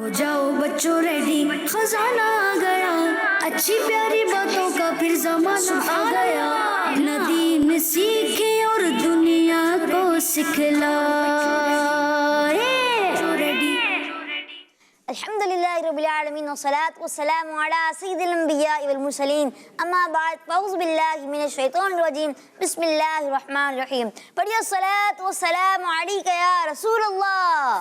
ہو جاؤ بچوں ریڈی، خزانہ آ گیا، اچھی پیاری باتوں کا پھر زمانہ آ گیا، دین سیکھے اور دنیا کو سکھلائے۔ الحمدللہ رب العالمین والصلاة والسلام علی سید الانبیاء والمرسلین، اما بعد فاعوذ باللہ من الشیطان الرجیم، بسم اللہ الرحمن الرحیم۔ پڑھیے الصلاة والسلام علیک یا رسول اللہ،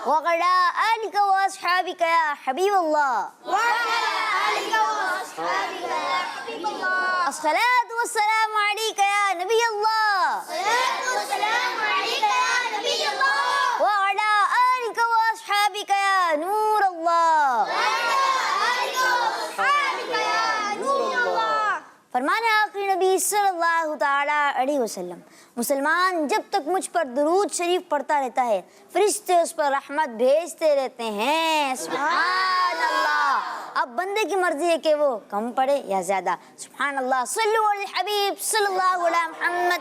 وعلی آلک واصحابک یا حبیب اللہ، الصلاة والسلام علیک یا نبی اللہ، وعلی آلک واصحابک یا نور اللہ۔ فرمان آخری نبی صلی اللہ تعالیٰ علیہ وسلم، مسلمان جب تک مجھ پر درود شریف پڑھتا رہتا ہے فرشتے اس پر رحمت بھیجتے رہتے ہیں۔ سبحان اللہ۔ اب بندے کی مرضی ہے کہ وہ کم پڑھے یا زیادہ۔ سبحان اللہ۔ صلو علی الحبیب صلی اللہ علیہ محمد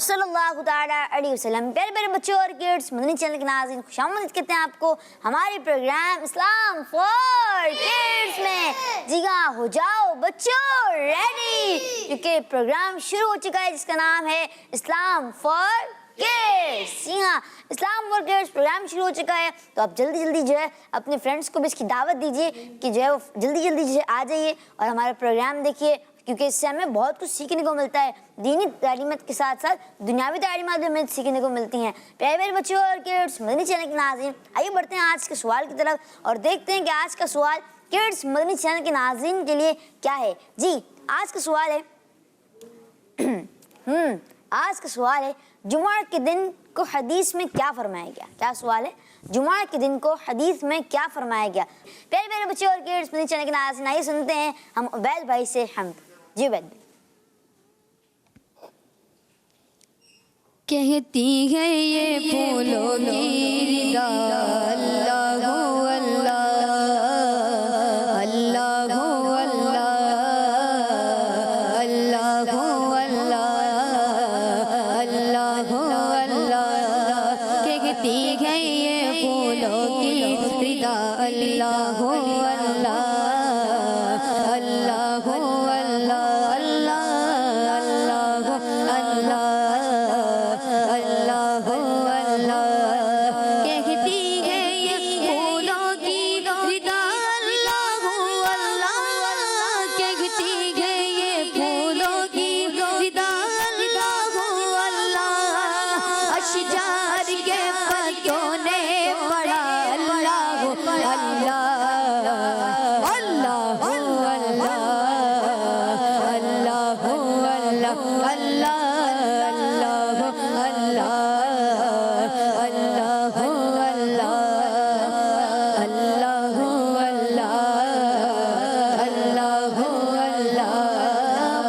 صلی اللہ تعالیٰ علیہ وسلم۔ پیارے پیارے بچوں اور کڈس، مدنی چینل کے ناظرین خوش آمدید کہتے ہیں آپ کو ہمارے پروگرام اسلام فار کڈس میں۔ جی ہاں، ہو جاؤ بچوں ریڈی، کیونکہ پروگرام شروع ہو چکا ہے جس کا نام ہے اسلام فار کڈس۔ جی ہاں، اسلام فار کڈس پروگرام شروع ہو چکا ہے، تو آپ جلدی جلدی جو ہے اپنے فرینڈس کو بھی اس کی دعوت دیجیے کہ جو ہے وہ جلدی جلدی جو ہے آ جائیے اور ہمارا پروگرام دیکھیے، کیونکہ اس سے ہمیں بہت کچھ سیکھنے کو ملتا ہے۔ دینی تعلیمات کے ساتھ ساتھ دنیاوی تعلیمات بھی ہمیں سیکھنے کو ملتی ہیں۔ پیارے پیارے بچوں اور کڈس، مدنی چینل کے ناظرین، آئیے بڑھتے ہیں آج کے سوال کی طرف اور دیکھتے ہیں کہ آج کا سوال کڈس مدنی چینل کے ناظرین کے لیے کیا ہے۔ جی، آج کا سوال ہے آج کا سوال ہے جمعہ کے دن کو حدیث میں کیا فرمایا گیا؟ کیا سوال ہے؟ جمعہ کے دن کو حدیث میں کیا فرمایا گیا؟ پیارے پیارے بچے اور کڈس، مدنی چینل کے ناظرین، آئیے سنتے ہیں ہم عبید بھائی سے حمد۔ جی عبید بھائی۔ کہتی ہے یہ پھولوں کی ردا، اللہ ہو اللہ، اللہ ہو اللہ، اللہ ہو اللہ، اللہ ہو اللہ، کہتی ہے یہ پھولوں کی ردا، اللہ ہو اللہ، اللہ ہو اللہ، اللہ اللہ ہو اللہ، اللہ ہو اللہ، کہتی ہے یہ پھولوں کی ردا، اللہ ہو اللہ، کہتی ہے یہ پھولوں کی ردا، اللہ ہو اللہ، اشجار کے پتوں نے پڑھا اللہ ہو اللہ، اللہ ہو اللہ، اللہ ہو اللہ، اللہ اللہ ہو اللہ، اللہ ہو اللہ، اللہ ہو اللہ، اللہ ہو اللہ،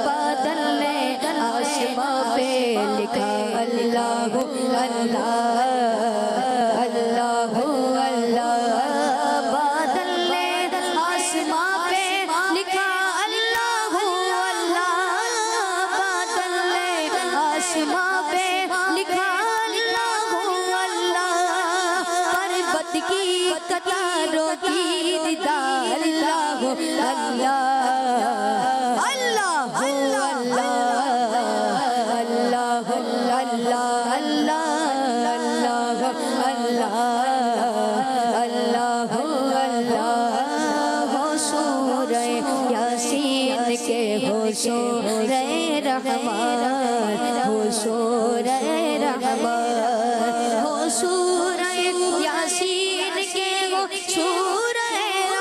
بادل نے آسماں پہ لکھا اللہ ہو اللہ، اللہ ہو اللہ، بادل نے آسماں پہ لکھا اللہ ہو اللہ، بادل نے آسماں پہ لکھا اللہ ہو اللہ، پربت کی قطاروں کی ردا اللہ ہو اللہ، اللہ ہو اللہ، اللہ ہو اللہ، اللہ اللہ ہو اللہ، اللہ ہو اللہ، ہو سورہ یاسین کے ہو سورہ رحمان، ہو سورہ رحمان، ہو سورہ یاسین کے ہو سورہ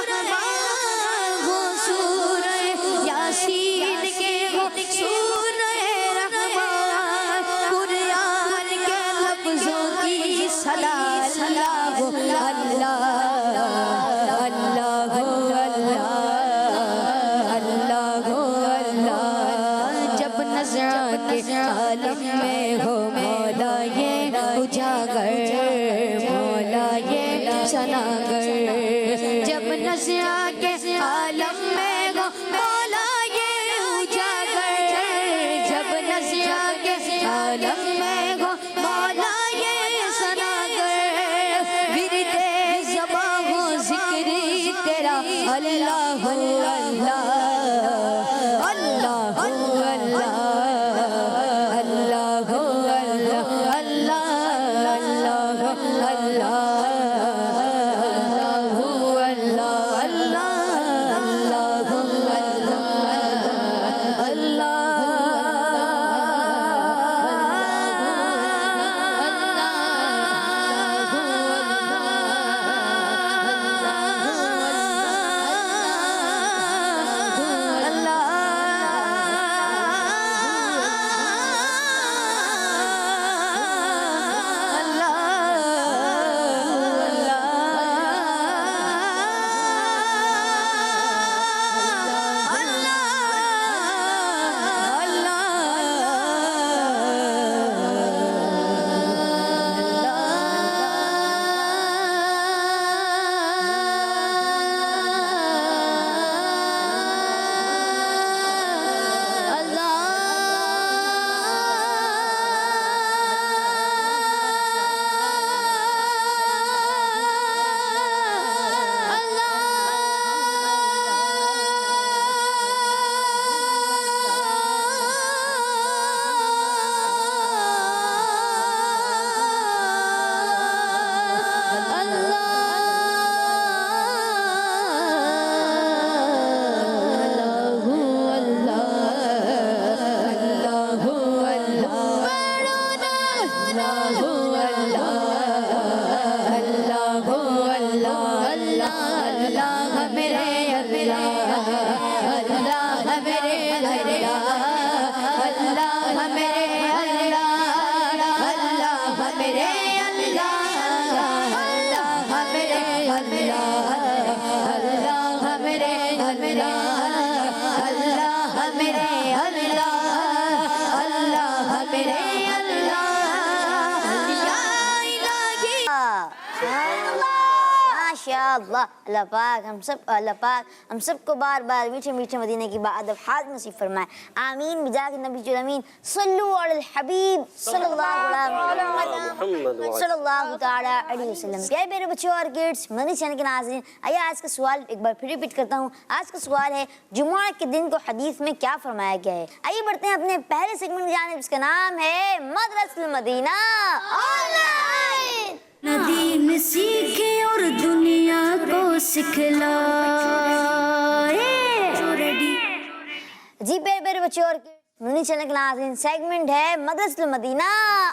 رحمان، ہو سورہ یاسین کے ہو سورہ رحمان، قرآن کے لفظوں کی صدا اللہ ہو اللہ، اللہ ہو اللہ، اللہ ہو اللہ، جب نظر کے عالم میں ہو مولا یہ اجاگر، مولا یہ سناگر، جب نظر کے عالم میں ہو مولا یہ اجاگر، جب نظر کے عالم میں ہو مولا یہ سناگر، اللہ پاک ہم سب کو بار بار میٹھے میٹھے مدینے کی باادب نصیب فرمائے. آمین بجاہ نبی الامین. صلو علی الحبیب صلی اللہ تعالی علیہ وسلم. پیارے بچوں اور کڈس، مدنی چینل کے ناظرین، آئیے آج کا سوال ایک بار پھر ریپیٹ کرتا ہوں. آج کا سوال ہے جمعہ کے دن کو حدیث میں کیا فرمایا گیا ہے. آئیے بڑھتے ہیں اپنے پہلے سیگمنٹ کی جانب، اس کا نام ہے مدرسۃ المدینہ آن لائن. دین سیکھے اور دنیا کو سکھلائے. جی پیارے بچوں اور مدنی چینل کے ناظرین، سیگمنٹ ہے مدرسۃ المدینہ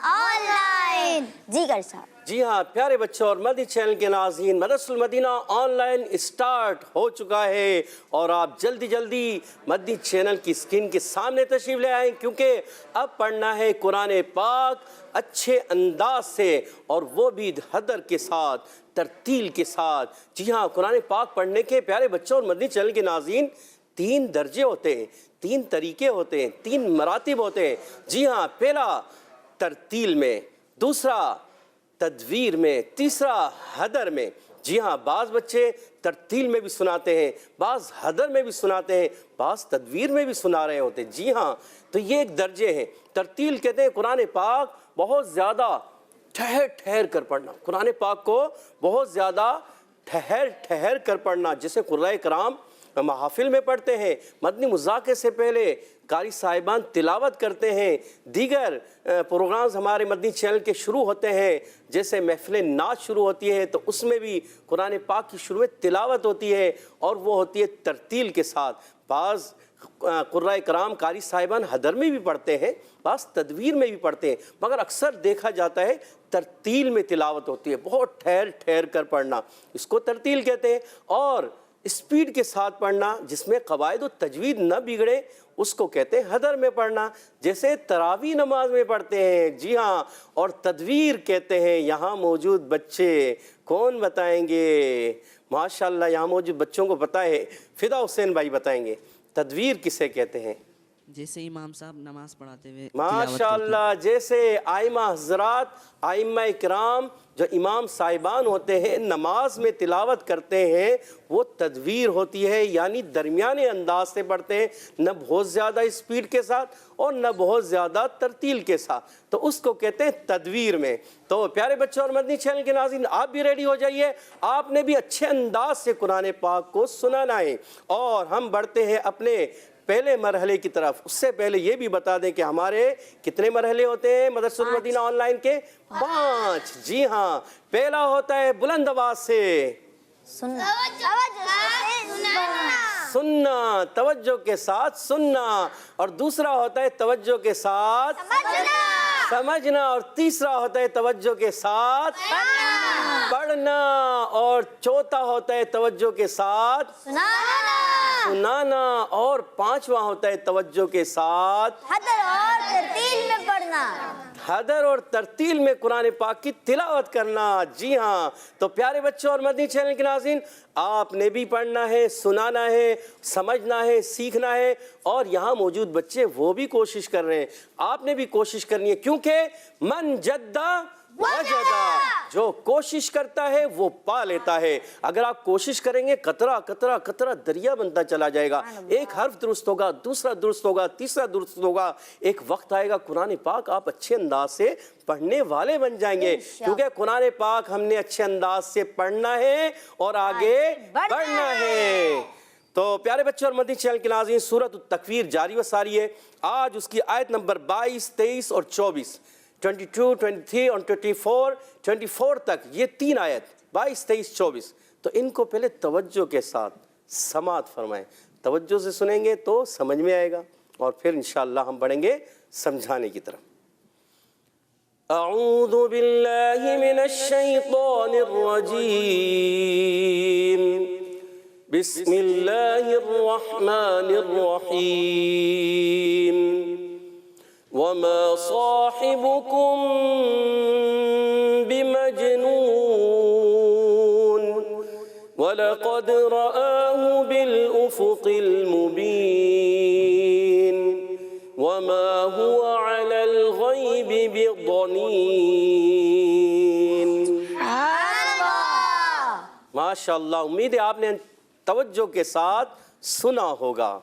آن لائن. جی قاری صاحب. جی ہاں پیارے بچوں اور مدنی چینل کے ناظرین، مدرسۃ المدینہ آن لائن اسٹارٹ ہو چکا ہے اور آپ جلدی جلدی مدنی چینل کی اسکرین کے سامنے تشریف لے آئیں، کیونکہ اب پڑھنا ہے قرآن پاک اچھے انداز سے، اور وہ بھی حدر کے ساتھ، ترتیل کے ساتھ. جی ہاں، قرآن پاک پڑھنے کے پیارے بچوں اور مدنی چینل کے ناظرین 3 درجے ہوتے ہیں، 3 طریقے ہوتے ہیں، 3 مراتب ہوتے ہیں. جی ہاں، پہلا ترتیل میں، دوسرا تدویر میں، تیسرا حدر میں. جی ہاں، بعض بچے ترتیل میں بھی سناتے ہیں، بعض حدر میں بھی سناتے ہیں، بعض تدویر میں بھی سنا رہے ہوتے ہیں. جی ہاں، تو یہ ایک درجے ہیں. ترتیل کہتے ہیں قرآن پاک بہت زیادہ ٹھہر ٹھہر کر پڑھنا، قرآن پاک کو بہت زیادہ ٹھہر ٹھہر کر پڑھنا. جیسے قرآن کرام محافل میں پڑھتے ہیں، مدنی مذاکرے سے پہلے قاری صاحبان تلاوت کرتے ہیں، دیگر پروگرامز ہمارے مدنی چینل کے شروع ہوتے ہیں، جیسے محفل نعت شروع ہوتی ہے تو اس میں بھی قرآن پاک کی شروع میں تلاوت ہوتی ہے، اور وہ ہوتی ہے ترتیل کے ساتھ. بعض قرآن کرام قاری صاحبان حدر میں بھی پڑھتے ہیں، بعض تدویر میں بھی پڑھتے ہیں، مگر اکثر دیکھا جاتا ہے ترتیل میں تلاوت ہوتی ہے، بہت ٹھہر ٹھہر کر پڑھنا، اس کو ترتیل کہتے ہیں. اور اسپیڈ کے ساتھ پڑھنا جس میں قواعد و تجوید نہ بگڑے، اس کو کہتے ہیں حدر میں پڑھنا، جیسے تراویح نماز میں پڑھتے ہیں. جی ہاں، اور تدویر کہتے ہیں. یہاں موجود بچے کون بتائیں گے؟ ماشاءاللہ یہاں موجود بچوں کو پتہ ہے. فدا حسین بھائی بتائیں گے تدویر کسے کہتے ہیں. جیسے امام صاحب نماز پڑھاتے ہوئے ماشاءاللہ، جیسے آئمہ حضرات، آئمہ اکرام جو امام صاحبان ہوتے ہیں نماز میں تلاوت کرتے ہیں، وہ تدویر ہوتی ہے، یعنی درمیانے انداز سے پڑھتے ہیں، نہ بہت زیادہ اسپیڈ کے ساتھ اور نہ بہت زیادہ ترتیل کے ساتھ، تو اس کو کہتے ہیں تدویر میں۔ تو پیارے بچوں اور مدنی چینل کے ناظرین، آپ بھی ریڈی ہو جائیے، آپ نے بھی اچھے انداز سے قرآن پاک کو سنانا ہے، اور ہم بڑھتے ہیں اپنے پہلے مرحلے کی طرف۔ اس سے پہلے یہ بھی بتا دیں کہ ہمارے کتنے مرحلے ہوتے ہیں مدرسۃ المدینہ آن لائن کے؟ 5۔ جی ہاں، پہلا ہوتا ہے بلند آواز سے سننا، توجہ کے ساتھ سننا، اور دوسرا ہوتا ہے توجہ کے ساتھ سمجھنا، اور تیسرا ہوتا ہے توجہ کے ساتھ پڑھنا، اور چوتھا ہوتا ہے توجہ کے ساتھ سنانا، اور پانچواں ہوتا ہے توجہ کے ساتھ حدر اور ترتیل میں پڑھنا، حدر اور ترتیل میں قرآن پاک کی تلاوت کرنا۔ جی ہاں، تو پیارے بچوں اور مدنی چینل کے ناظرین، آپ نے بھی پڑھنا ہے، سنانا ہے، سمجھنا ہے، سیکھنا ہے، اور یہاں موجود بچے وہ بھی کوشش کر رہے ہیں، آپ نے بھی کوشش کرنی ہے، کیونکہ من جدہ وجدہ، جو کوشش کرتا ہے وہ پا لیتا ہے۔ اگر آپ کوشش کریں گے، قطرہ قطرہ قطرہ دریا بنتا چلا جائے گا، ایک حرف درست ہوگا، دوسرا درست ہوگا، تیسرا درست ہوگا، ایک وقت آئے گا قرآن پاک آپ اچھے انداز سے پڑھنے والے بن جائیں گے، کیونکہ قرآن پاک ہم نے اچھے انداز سے پڑھنا ہے اور آگے بڑھنا ہے۔ تو پیارے بچوں اور مدنی چینل کے ناظرین، سورۃ التکویر جاری و ساری ہے، آج اس کی آیت نمبر 22، 23 اور 24، 22، 23 اور 24 تک، یہ 3 آیت 22، 23، 24، تو ان کو پہلے توجہ کے ساتھ سماعت فرمائیں، توجہ سے سنیں گے تو سمجھ میں آئے گا، اور پھر انشاءاللہ ہم بڑھیں گے سمجھانے کی طرف۔ اعوذ باللہ من الشیطان الرجیم، بسم اللہ الرحمن الرحیم، وما صاحبكم بمجنون ولقد رآه بالأفق المبين وما هو على الغيب بضنين۔ ماشاءاللہ، امید ہے آپ نے توجہ کے ساتھ سنا ہوگا۔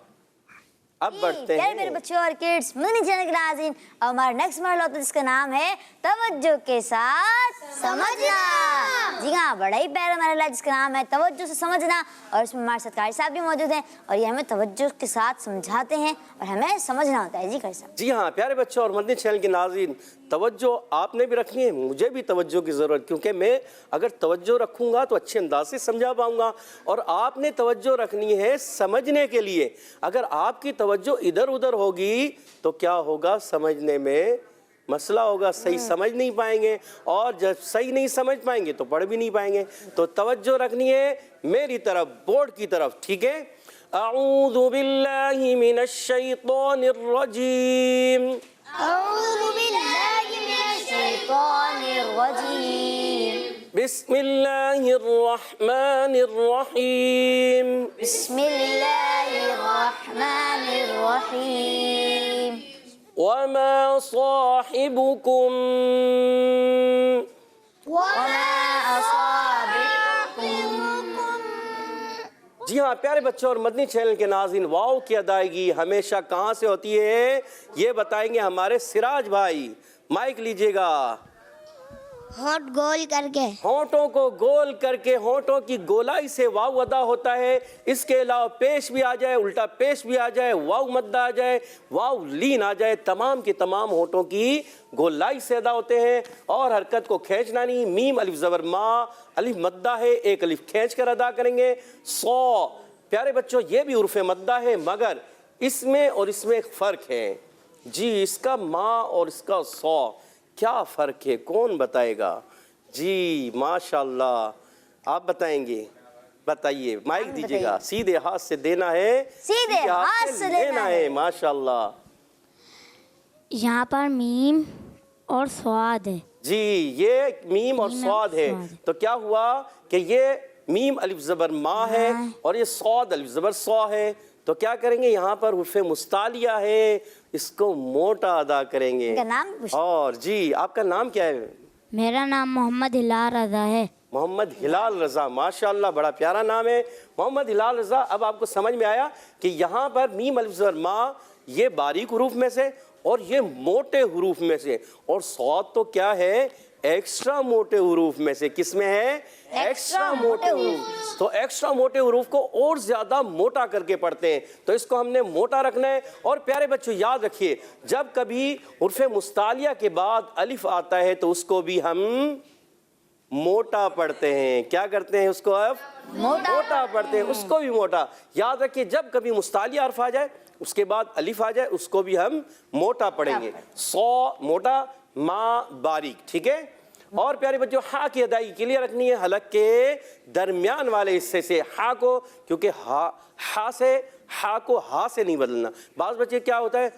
اب بڑھتے ہیں میرے بچوں اور کڈس مدنی چینل کے ناظرین، اور ہمارا نیکسٹ مرحلہ ہوتا ہے جس کا نام ہے توجہ کے ساتھ سمجھنا۔ جی ہاں، بڑا ہی پیارا مرحلہ ہے جس کا نام ہے توجہ سے سمجھنا، اور اس میں ہمارے ساتھ قاری صاحب بھی موجود ہیں، اور یہ ہمیں توجہ کے ساتھ سمجھاتے ہیں اور ہمیں سمجھنا ہوتا ہے۔ جی قاری صاحب۔ جی ہاں، پیارے بچوں اور مدنی چینل کے ناظرین، توجہ آپ نے بھی رکھنی ہے، مجھے بھی توجہ کی ضرورت، کیونکہ میں اگر توجہ رکھوں گا تو اچھے انداز سے سمجھا پاؤں گا، اور آپ نے توجہ رکھنی ہے سمجھنے کے لیے۔ اگر آپ کی توجہ ادھر ادھر ہوگی تو کیا ہوگا؟ سمجھنے میں مسئلہ ہوگا، صحیح سمجھ نہیں پائیں گے، اور جب صحیح نہیں سمجھ پائیں گے تو پڑھ بھی نہیں پائیں گے۔ تو توجہ رکھنی ہے میری طرف، بورڈ کی طرف، ٹھیک ہے؟ اعوذ باللہ من الشیطان الرجیم، اعوذ باللہ من الشیطان الرجیم، بسم اللہ الرحمن الرحیم، بسم اللہ الرحمن الرحیم، وما صاحبكم جی ہاں پیارے بچوں اور مدنی چینل کے ناظرین، واو کی ادائیگی ہمیشہ کہاں سے ہوتی ہے یہ بتائیں گے ہمارے سراج بھائی۔ مائک لیجئے گا۔ ہونٹ گول کر کے، ہونٹوں کو گول کر کے، ہونٹوں کی گولائی سے واو ادا ہوتا ہے۔ اس کے علاوہ پیش بھی آ جائے، الٹا پیش بھی آ جائے، واو مدہ آ جائے، واو لین آ جائے، تمام کے تمام ہونٹوں کی گولائی سے ادا ہوتے ہیں، اور حرکت کو کھینچنا نہیں۔ میم الف زبر ما، الف مدہ ہے، ایک الف کھینچ کر ادا کریں گے۔ سو پیارے بچوں یہ بھی عرف مدہ ہے، مگر اس میں اور اس میں ایک فرق ہے۔ جی اس کا ما اور اس کا سو کیا فرق ہے؟ کون بتائے گا؟ جی ماشاءاللہ آپ بتائیں گے، بتائیے، مائک دیجیے گا۔ سیدھے ہاتھ سے دینا ہے، سیدھے ہاتھ سے لینا ہے۔ ماشاءاللہ۔ یہاں پر میم اور سواد ہے۔ جی یہ میم اور سواد ہے، تو کیا ہوا کہ یہ میم الف زبر ما ہے اور یہ سواد الف زبر سو ہے، تو کیا کریں گے؟ یہاں پر حرف مستعلیہ ہے، اس کو موٹا ادا کریں گے. ان کا نام پوچھ. اور جی آپ کا نام کیا ہے؟ میرا نام محمد ہلال رضا ہے. محمد ہلال رضا، ماشاءاللہ بڑا پیارا نام ہے محمد ہلال رضا. اب آپ کو سمجھ میں آیا کہ یہاں پر میم الف زبر ما یہ باریک حروف میں سے اور یہ موٹے حروف میں سے، اور صاد تو کیا ہے؟ ایکسٹرا موٹے حروف میں سے. کس میں ہے؟ ایکسٹرا موٹے حروف. تو ایکسٹرا موٹے حروف کو اور زیادہ موٹا کر کے پڑھتے ہیں، تو اس کو ہم نے موٹا رکھنا ہے. اور پیارے بچوں یاد رکھیے، جب کبھی حرف مستعلیہ کے بعد الف آتا ہے تو اس کو بھی ہم موٹا پڑھتے ہیں. کیا کرتے ہیں؟ اس کو اب موٹا پڑھتے ہیں، اس کو بھی موٹا. یاد رکھیے جب کبھی مستعلیہ حرف آ جائے اس کے بعد الف آ جائے اس کو بھی ہم موٹا پڑھیں گے. سو موٹا، ما باریک. ٹھیک ہے. اور پیارے بچوں ہا کی ادائیگی کے لیے رکھنی ہے حلق کے درمیان والے حصے سے ہا کو، کیونکہ ہا کو ہا سے نہیں بدلنا. بعض بچے کیا ہوتا ہے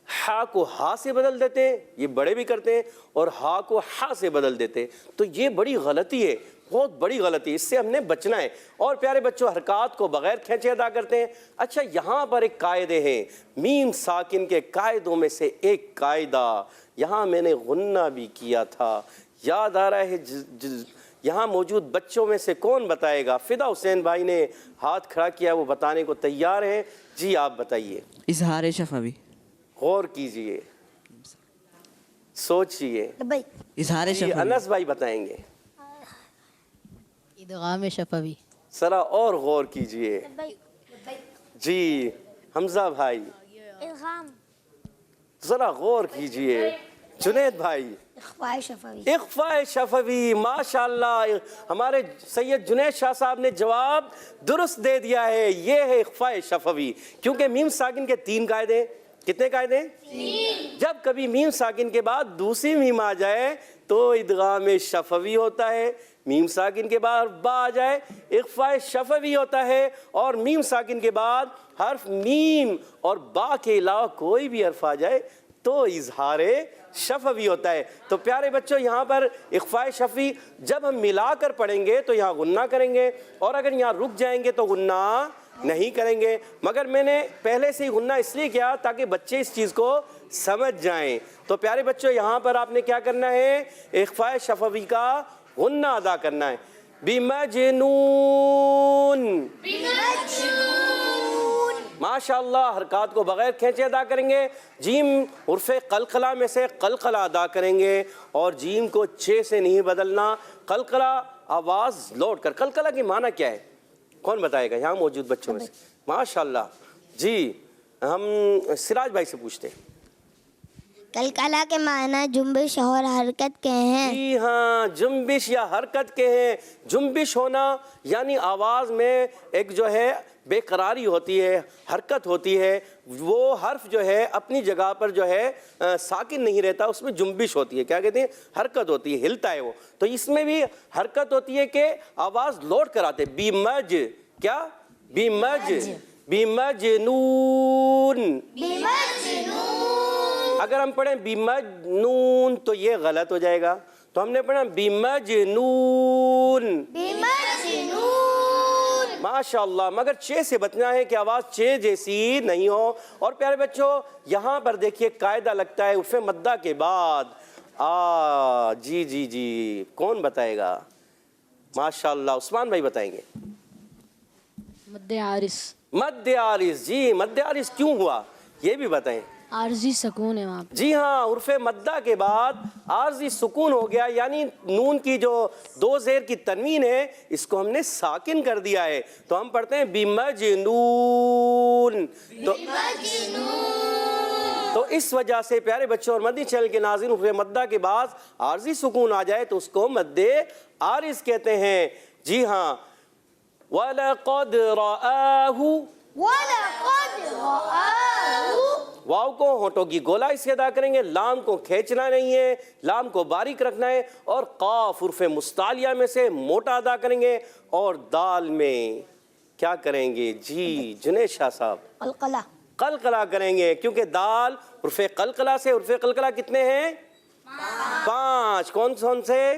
ہا کو ہا سے بدل دیتے ہیں، یہ بڑے بھی کرتے ہیں، اور ہا کو ہا سے بدل دیتے ہیں. تو یہ بڑی غلطی ہے، بہت بڑی غلطی، اس سے ہم نے بچنا ہے. اور پیارے بچوں حرکات کو بغیر کھینچے ادا کرتے ہیں. اچھا یہاں پر ایک قاعدے ہیں، میم ساکن کے قاعدوں میں سے ایک قاعدہ یہاں میں نے غنہ بھی کیا تھا، یاد آ رہا ہے؟ یہاں موجود بچوں میں سے کون بتائے گا؟ فدا حسین بھائی نے ہاتھ کھڑا کیا، وہ بتانے کو تیار ہیں. جی آپ بتائیے. اظہار شفوی. غور کیجئے، سوچئے. اظہار جی شفوی. انس بھائی بتائیں گے. ادغام شفوی. ذرا اور غور کیجئے. جی حمزہ بھائی ذرا غور کیجئے. جنید بھائی اخفاء شفوی. اخفاء شفوی. ماشاءاللہ ہمارے سید جنید شاہ صاحب نے جواب درست دے دیا ہے. یہ ہے اخفاء شفوی. کیونکہ میم ساکن کے 3 قاعدے ہیں. کتنے قاعدے ہیں؟ 3. جب کبھی میم ساکن کے بعد دوسری میم آ جائے تو ادغام شفوی ہوتا ہے. میم ساکن کے بعد با آ جائے اخفاء شفوی ہوتا ہے. اور میم ساکن کے بعد حرف میم اور با کے علاوہ کوئی بھی حرف آ جائے تو اظہار شفوی ہوتا ہے. تو پیارے بچوں یہاں پر اخفاء شفوی جب ہم ملا کر پڑھیں گے تو یہاں غنہ کریں گے، اور اگر یہاں رک جائیں گے تو غنہ نہیں کریں گے. مگر میں نے پہلے سے ہی غنہ اس لیے کیا تاکہ بچے اس چیز کو سمجھ جائیں. تو پیارے بچوں یہاں پر آپ نے کیا کرنا ہے؟ اخفاء شفوی کا غنہ ادا کرنا ہے. بمجنون. ماشاءاللہ حرکات کو بغیر کھینچے ادا کریں گے. جیم حرف قلقلہ میں سے قلقلہ ادا کریں گے، اور جیم کو چھ سے نہیں بدلنا. قلقلہ آواز لوٹ کر. قلقلہ کی معنی کیا ہے؟ کون بتائے گا یہاں موجود بچوں میں سے؟ ماشاءاللہ. جی ہم سراج بھائی سے پوچھتے ہیں. قلقلہ کے معنی جنبش اور حرکت کے ہیں. جی ہاں جنبش یا حرکت کے ہیں. جنبش ہونا یعنی آواز میں ایک جو ہے بے قراری ہوتی ہے، حرکت ہوتی ہے. وہ حرف جو ہے اپنی جگہ پر جو ہے ساکن نہیں رہتا، اس میں جنبش ہوتی ہے. کیا کہتے ہیں؟ حرکت ہوتی ہے، ہلتا ہے وہ. تو اس میں بھی حرکت ہوتی ہے کہ آواز لوٹ کر آتے. بیمج کیا؟ بیمج بیمجنون. اگر ہم پڑھیں بیمجنون تو یہ غلط ہو جائے گا. تو ہم نے پڑھا بیمجنون. ماشاءاللہ. مگر چھ سے بچنا ہے کہ آواز چھ جیسی نہیں ہو. اور پیارے بچوں یہاں پر دیکھیے قاعدہ لگتا ہے عرف مدہ کے بعد جی جی جی کون بتائے گا؟ ماشاءاللہ عثمان بھائی بتائیں گے. مد عارض. مد عارض. جی مد عارض کیوں ہوا یہ بھی بتائیں. عارضی سکون ہے وہاں پہ. جی ہاں عرف مدہ کے بعد عارضی سکون ہو گیا، یعنی نون کی جو دو زیر کی تنوین ہے اس کو ہم نے ساکن کر دیا ہے. تو ہم پڑھتے ہیں بمجنون. تو اس وجہ سے پیارے بچوں اور مدنی چینل کے ناظرین عرف مدہ کے بعد عارضی سکون آ جائے تو اس کو مد عارض کہتے ہیں. جی ہاں وَلَقَدْ رَآهُ. واو کو ہونٹوں کی گولائی سے ادا کریں گے. لام کو کھینچنا نہیں ہے، لام کو باریک رکھنا ہے. اور قاف حرف مستعلیہ میں سے موٹا ادا کریں گے. اور دال میں کیا کریں گے؟ جی جنید شاہ صاحب قلقلہ کریں گے، کیونکہ دال حرف قلقلہ سے. حرف قلقلہ کتنے ہیں؟ 5. کون سے؟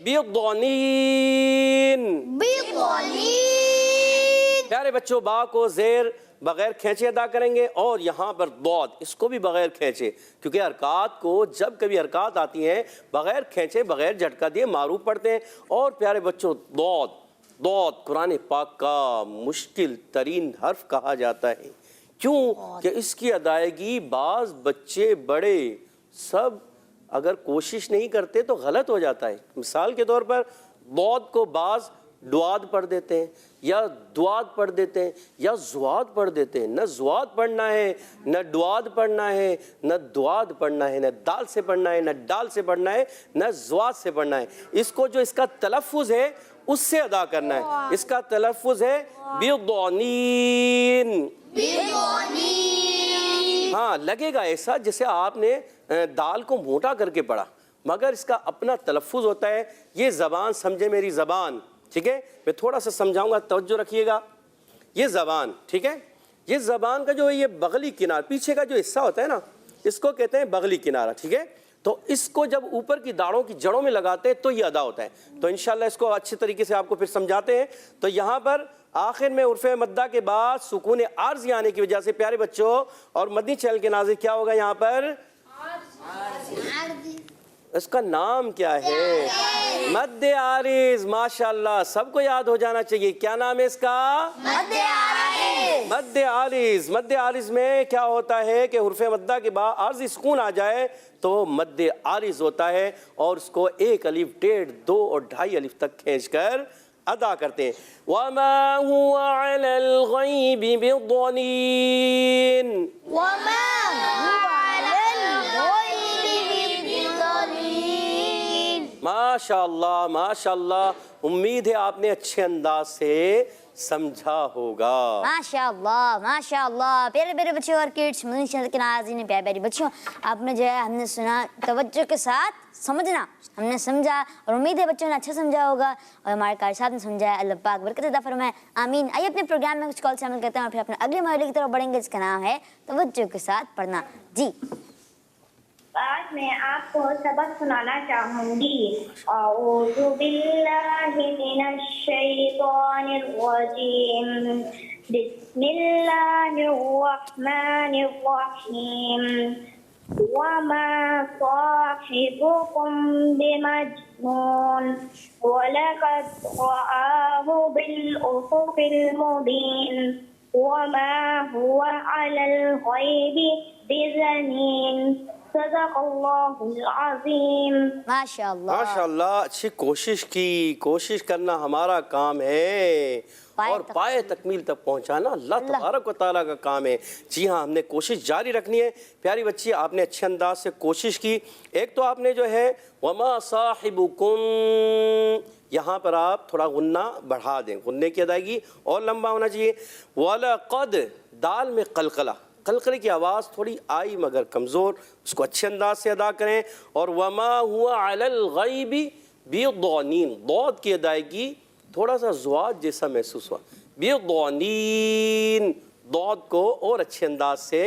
بیضانین. پیارے بچوں با کو زیر بغیر کھینچے ادا کریں گے اور یہاں پر ضاد اس کو بھی بغیر کھینچے کیونکہ حرکات کو جب کبھی حرکات آتی ہیں بغیر کھینچے بغیر جھٹکا دیے معروف پڑھتے ہیں. اور پیارے بچوں ضاد قرآن پاک کا مشکل ترین حرف کہا جاتا ہے. کیوں کہ اس کی ادائیگی بعض بچے بڑے سب اگر کوشش نہیں کرتے تو غلط ہو جاتا ہے. مثال کے طور پر ضاد کو بعض ڈواد پڑھ دیتے ہیں یا دواد پڑھ دیتے ہیں یا زواد پڑھ دیتے ہیں. نہ زواد پڑھنا ہے نہ ڈواد پڑھنا ہے نہ دواد پڑھنا ہے نہ دال سے پڑھنا ہے نہ ڈال سے پڑھنا ہے نہ زواد سے پڑھنا ہے. اس کو جو اس کا تلفظ ہے اس سے ادا کرنا ہے. اس کا تلفظ ہے بیضانین. ہاں لگے گا ایسا جیسے آپ نے دال کو موٹا کر کے پڑھا مگر اس کا اپنا تلفظ ہوتا ہے. یہ زبان سمجھے میری زبان ٹھیک ہے. میں تھوڑا سا سمجھاؤں گا توجہ رکھیے گا. یہ زبان ٹھیک ہے یہ زبان کا جو یہ بغلی کنارہ پیچھے کا جو حصہ ہوتا ہے نا اس کو کہتے ہیں بغلی کنارہ ٹھیک ہے. تو اس کو جب اوپر کی داڑھوں کی جڑوں میں لگاتے ہیں تو یہ ادا ہوتا ہے. تو انشاءاللہ اس کو اچھے طریقے سے آپ کو پھر سمجھاتے ہیں. تو یہاں پر آخر میں عرف مدہ کے بعد سکون عارضی آنے کی وجہ سے پیارے بچوں اور مدنی چینل کے ناظرین کیا ہوگا یہاں پر اس کا نام کیا ہے مد عارض. ماشاءاللہ سب کو یاد ہو جانا چاہیے کیا نام ہے اس کا مد عارض. مد عارض میں کیا ہوتا ہے کہ حرف مدہ کے بعد عارضی سکون آ جائے تو مد عارض ہوتا ہے اور اس کو 1 الف 1.5 2 اور 2.5 الف تک کھینچ کر ادا کرتے ہیں. وَمَا هُوَ عَلَى الْغَيْبِ بِضَنِينٍ ماشاءاللہ ماشاءاللہ. امید ہے آپ نے اچھے انداز سے سمجھا ہوگا. ماشاءاللہ ماشاءاللہ. پیارے پیارے بچوں اور کڈس مدنی چینل کے ناظرین پیارے پیارے بچوں آپ نے جو ہے ہم نے سنا توجہ کے ساتھ سمجھنا ہم نے سمجھا اور امید ہے بچوں نے اچھا سمجھا ہوگا اور ہمارے قاری صاحب نے سمجھایا. اللہ پاک برکت عطا فرمائے آمین. آئیے اپنے پروگرام میں کچھ کال شامل کرتے ہیں اور پھر اپنے اگلے مرحلے کی طرف بڑھیں گے جس کا نام ہے توجہ کے ساتھ پڑھنا. جی آج میں آپ کو سبق سنانا چاہوں گی. اعوذ باللہ من الشیطان الرجیم بسم اللہ الرحمن الرحیم. وما صاحبكم بمجنون ولقد رآه بالأفق المبين وما هو على الغيب بضنين. صدق اللہ العظیم. ماشاءاللہ ماشاءاللہ. اچھی کوشش کرنا ہمارا کام ہے اور پائے تکمیل تک پہنچانا اللہ تبارک و تعالیٰ کا کام ہے. جی ہاں ہم نے کوشش جاری رکھنی ہے. پیاری بچی آپ نے اچھے انداز سے کوشش کی. ایک تو آپ نے جو ہے وما صاحبکم یہاں پر آپ تھوڑا غنہ بڑھا دیں. غنے کی ادائیگی اور لمبا ہونا چاہیے. وَلَقَدْ دال میں قلقلہ قلقلے کی آواز تھوڑی آئی مگر کمزور اس کو اچھے انداز سے ادا کریں. اور وما هو علی الغیب بیضانین ضاد کی ادائیگی تھوڑا سا زواد جیسا محسوس ہوا. بیضانین ضاد کو اور اچھے انداز سے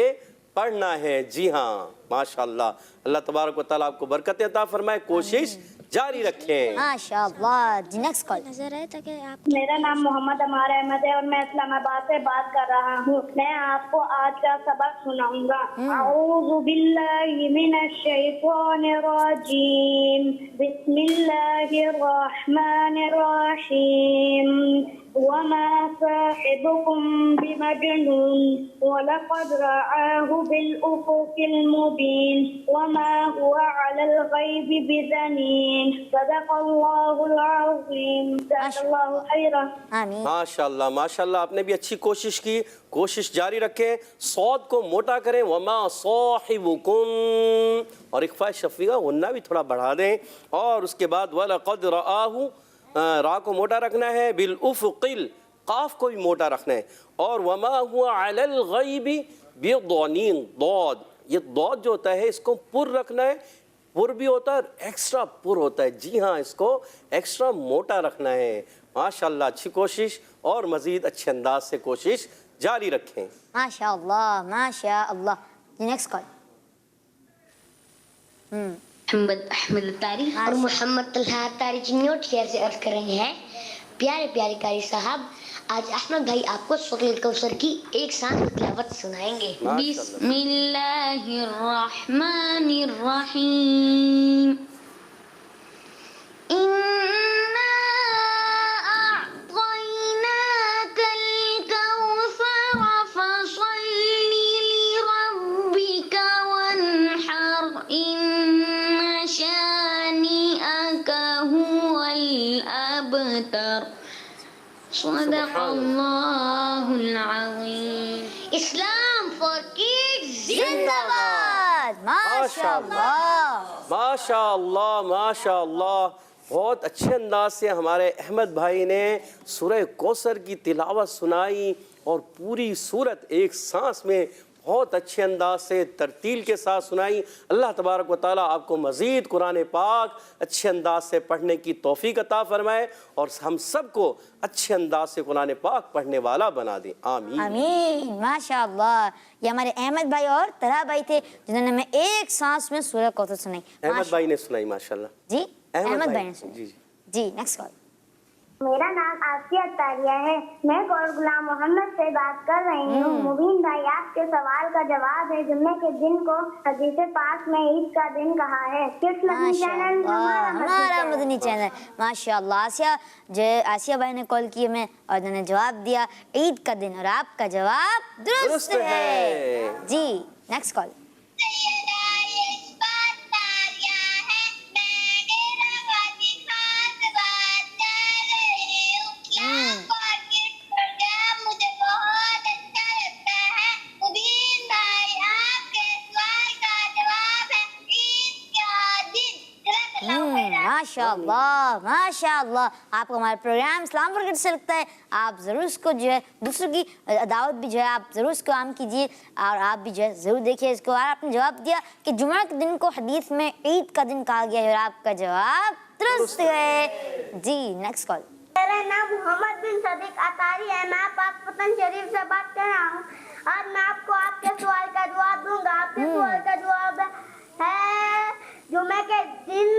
پڑھنا ہے. جی ہاں ماشاءاللہ. اللہ تبارک و تعالیٰ آپ کو برکت عطا فرمائے. کوشش جاری رکھیں. ماشاءاللہ. جی نیکسٹ کال. نظر آئے تاکہ آپ میرا نام محمد عمار احمد ہے اور میں اسلام آباد سے بات کر رہا ہوں. میں آپ کو آج کا سبق سناؤں گا. اعوذ باللہ من الشیطان الرجیم بسم اللہ الرحمن الرحیم. وما صاحبكم بمجنون ولقد رآه بالأفق المبين وما هو على الغيب بضنين. صدق اللہ العظیم. جزاک اللہ خیرا. آمین. ماشاءاللہ ماشاءاللہ. آپ نے بھی اچھی کوشش کی. کوشش جاری رکھیں. صاد کو موٹا کریں. وما صاحبکم اور اخفاء شفوی کا غنہ بھی تھوڑا بڑھا دیں. اور اس کے بعد وَلَقَدْ رَآهُ را کو موٹا رکھنا ہے. بالافق قاف کو بھی موٹا رکھنا ہے. اور وما هو علی الغیب بضنین ضاد یہ ضاد جو ہوتا ہے اس کو پر رکھنا ہے. پر بھی ہوتا ہے اور ایکسٹرا پر ہوتا ہے. جی ہاں اس کو ایکسٹرا موٹا رکھنا ہے. ماشاءاللہ اچھی کوشش اور مزید اچھے انداز سے کوشش جاری رکھیں. ماشاءاللہ ماشاءاللہ. جی نیکسٹ کال. محمد احمد تاری اور محمد طلحہ تاری چنیوٹ شہر سے عرض کر رہے ہیں، پیارے پیارے قاری صاحب، آج احمد بھائی آپ کو سورۃ الکوثر کی ایک ساتھ تلاوت سنائیں گے۔ بسم اللہ الرحمن الرحیم۔ اِنَّا أَعْطَيْنَاكَ الْكَوْثَرَ فَصَلِّ لِرَبِّكَ وَانْحَرْ إِنَّ شَانِئَكَ هُوَ الْأَبْتَرُ۔ صدق اللہ العظیم۔ اسلام فار کڈز زندہ باد، ماشاء اللہ۔ ماشاء اللہ ماشاء اللہ، بہت اچھے انداز سے ہمارے احمد بھائی نے سورہ کوثر کی تلاوت سنائی اور پوری سورت ایک سانس میں بہت اچھے انداز سے ترتیل کے ساتھ سنائی۔ اللہ تبارک و تعالیٰ آپ کو مزید قرآن پاک اچھے انداز سے پڑھنے کی توفیق عطا فرمائے اور ہم سب کو اچھے انداز سے قرآن پاک پڑھنے والا بنا دیں، آمین آمین، ماشاء اللہ۔ یہ ہمارے احمد بھائی اور طلحہ بھائی تھے جنہوں نے ہمیں ایک سانس میں سورہ کوثر سنائی۔ احمد بھائی نے سنائی ماشاءاللہ۔ جی احمد بھائی نے سنائی۔ جی جی نیکسٹ کال۔ میرا نام آسیہ اطاریہ ہے، میں گور غلام محمد سے بات کر رہی ہوں۔ مبین بھائی، آپ کے سوال کا جواب ہے جمعے کے دن کو حدیث پاک میں عید کا دن کہا ہے۔ کس مدنی چینل؟ ہمارا مدنی چینل، ماشاء اللہ۔ آسیہ بھائی نے کال کی ہمیں اور انہوں نے جواب دیا عید کا دن، اور آپ کا جواب درست ہے۔ جی نیکسٹ کال۔ ماشاء اللہ ماشاء اللہ، آپ کو ہمارا پروگرام اسلام فار کڈز سے لگتا ہے، آپ ضرور اس کو جو ہے دوسروں کی دعوت بھی جو ہے آپ ضرور اس کو عام کیجیے اور آپ بھی جو ہے ضرور دیکھیے اس کو۔ اور آپ نے جواب دیا کہ جمعہ کے دن کو حدیث میں عید کا دن کہا گیا ہے، اور آپ کا جواب درست ہے۔ جی نیکسٹ کال۔ میرا نام محمد بن صدیق اطاری ہے، میں پاک پتن شریف سے بات کر رہا ہوں۔ آج میں آپ کو آپ کے سوال کا جواب دوں گا۔ آپ کے سوال کا جواب ہے جمعے کے دن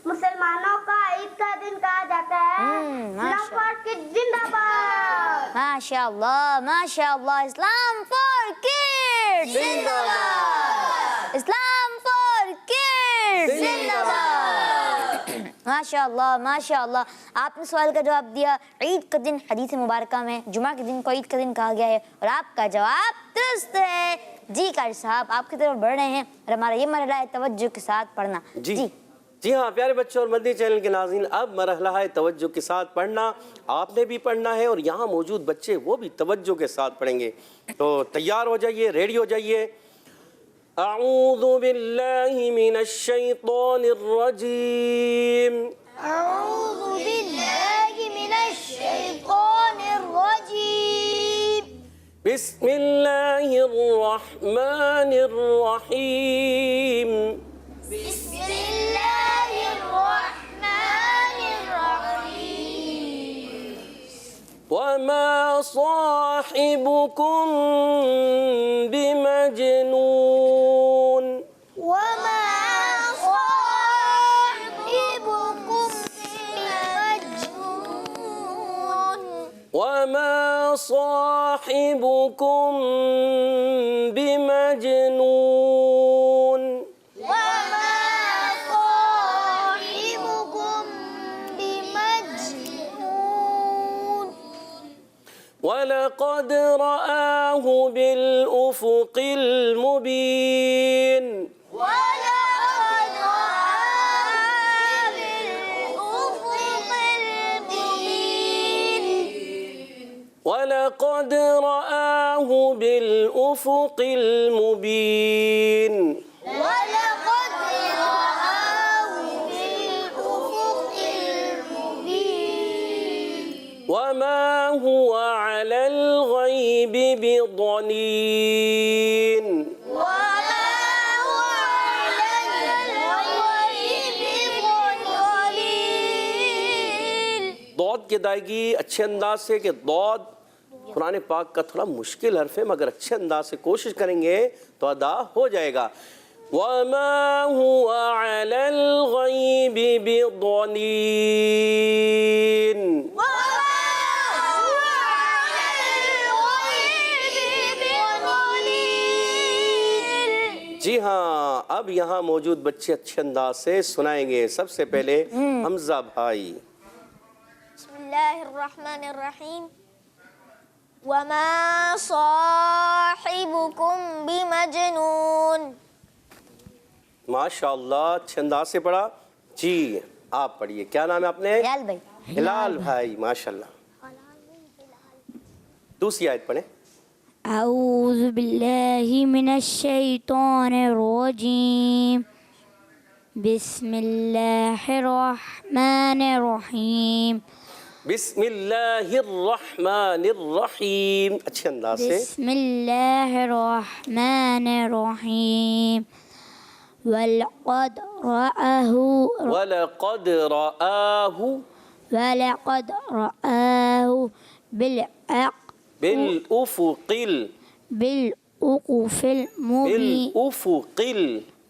مسلمانوں کا عید کا دن کہا جاتا ہے۔ اسلام فار کڈز زندہ باد۔ ماشاء اللہ ماشاء اللہ، اسلام فار کڈز زندہ باد، اسلام فار کڈز زندہ باد۔ ماشاء اللہ ماشاء اللہ، آپ نے سوال کا جواب دیا عید کا دن حدیث مبارکہ میں جمعہ کے دن کو عید کا دن کہا گیا ہے، اور آپ کا جواب درست ہے۔ جی قاری صاحب، آپ کی طرف بڑھ رہے ہیں اور ہمارا یہ مرحلہ ہے توجہ کے ساتھ پڑھنا۔ جی ہاں پیارے بچوں اور مدنی چینل کے ناظرین، اب مرحلہ ہے توجہ کے ساتھ پڑھنا۔ آپ نے بھی پڑھنا ہے اور یہاں موجود بچے وہ بھی توجہ کے ساتھ پڑھیں گے، تو تیار ہو جائیے، ریڈی ہو جائیے۔ اعوذ باللہ من الشیطان الرجیم، اعوذ باللہ من الشیطان الرجیم، بسم اللہ الرحمن الرحیم، بسم اللہ الرحمن الرحیم، وما صاحبكم بمجنون، وما صاحبكم بمجنون، وما صاحبكم بمجنون، وما صاحبكم بمجنون، ولقد رآه بالأفق المبين، ولقد رآه بالأفق المبين، ولقد رآه بالأفق المبين، ولقد رآه بالأفق المبين، وما هو على الغيب بضنين، وما هو على الغيب بضنين۔ ضاد کی ادائیگی اچھے انداز سے، کہ ضاد قرآن پاک کا تھوڑا مشکل حرف ہے، مگر اچھے انداز سے کوشش کریں گے تو ادا ہو جائے گا۔ وما هو على الغيب بضنين. جی ہاں، اب یہاں موجود بچے اچھے انداز سے سنائیں گے. سب سے پہلے حمزہ بھائی. بسم اللہ الرحمن الرحیم. وما صاحبكم بمجنون. ماشاء اللہ، اچھے انداز سے پڑھا. جی آپ پڑھیے. کیا نام ہے آپ نے؟ ہلال بھائی. ہلال بھائی، ماشاء اللہ. دوسری آیت پڑھیں. اعوذ باللہ من الشیطان الرجیم. بسم اللہ الرحمن الرحیم. بسم اللہ الرحمن الرحیم. اچھے انداز سے. بسم اللہ الرحمن الرحیم. وَلَقَدْ رَآهُ وَلَقَدْ رَآهُ وَلَقَدْ رَآهُ بالأفق بالأفق المبين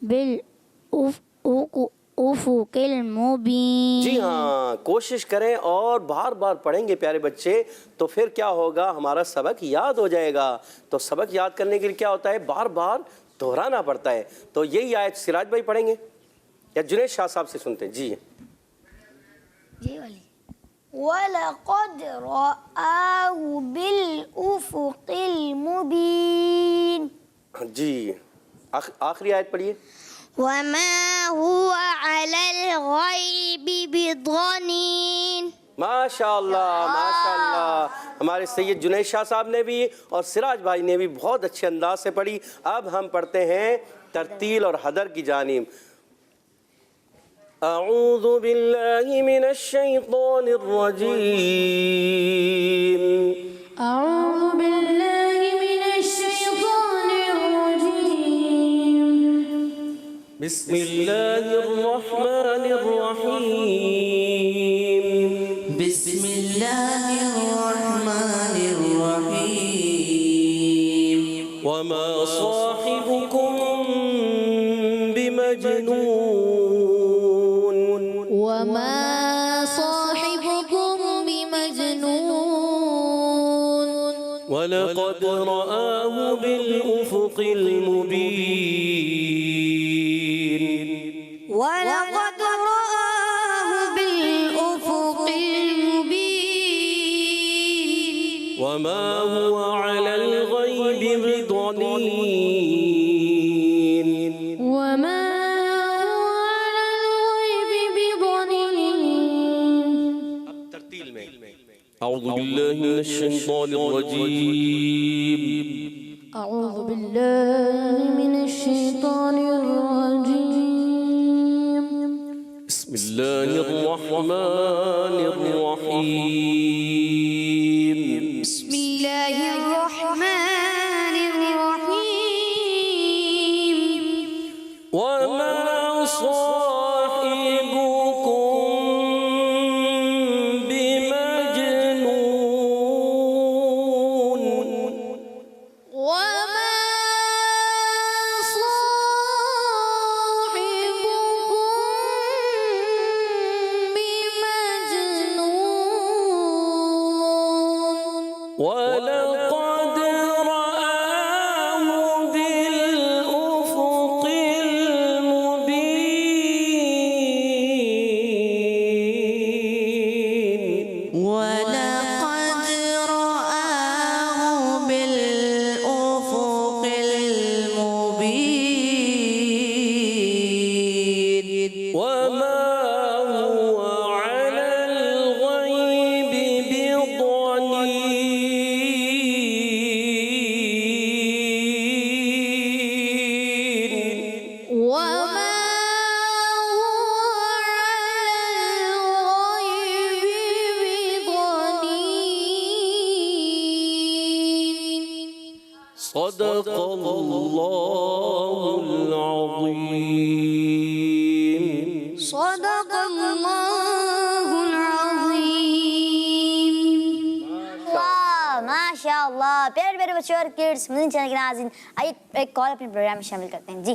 بالأفق المبين. جی ہاں، کوشش کریں اور بار بار پڑھیں گے پیارے بچے، تو پھر کیا ہوگا، ہمارا سبق یاد ہو جائے گا. تو سبق یاد کرنے کے لیے کیا ہوتا ہے، بار بار دہرانا پڑتا ہے. تو یہی آیت سراج بھائی پڑھیں گے یا جنید شاہ صاحب سے سنتے ہیں؟ جی وَلَقَدْ رَآهُ بِالْأُفُقِ الْمُبِينِ. جی آخری آیت پڑھیے. وَمَا هُوَ عَلَى الْغَيْبِ بِضَنِينٍ. ماشاء اللہ ماشاء اللہ. ہمارے سید جنید شاہ صاحب نے بھی اور سراج بھائی نے بھی بہت اچھے انداز سے پڑھی. اب ہم پڑھتے ہیں ترتیل اور حدر کی جانب. اعوذ باللہ من الشیطان الرجیم. أعوذ بالله من الشيطان الرجيم. بسم اللہ الرحمن الرحیم. بسم اللہ الرحمن الرحیم. وما صاحبكم بمجنون. وما صاحبكم بمجنون. ولقد رآه بالأفق المبين. وَلَقَدْ رَآهُ بِالْأُفُقِ الْمُبِينِ. وما هو على الغيب بضنين. وما هو على الغيب بضنين. ترتیل میں. اعوذ باللہ من الشیطان الرجیم. أعوذ بالله من الشيطان الرجيم. بسم اللہ الرحمن الرحیم. بسم اللہ الرحمن الرحیم. وما صاحبكم بمجنون. وَمَا صَاحِبُكُم بِمَجْنُونٍ. ولقد رآه بالأفق المبين. ولقد رآه بالأفق المبين. وما هو على الغيب بضنين. وَمَا هُوَ عَلَى الْغَيْبِ بِضَنِينٍ. صدق الله العظيم. صدق اللہ العظیم. واہ ماشاء اللہ. پیارے پیارے بچے اور کڈس مدنی چینل کے ناظرین، آئیے ایک کال اپنے پروگرام میں شامل کرتے ہیں. جی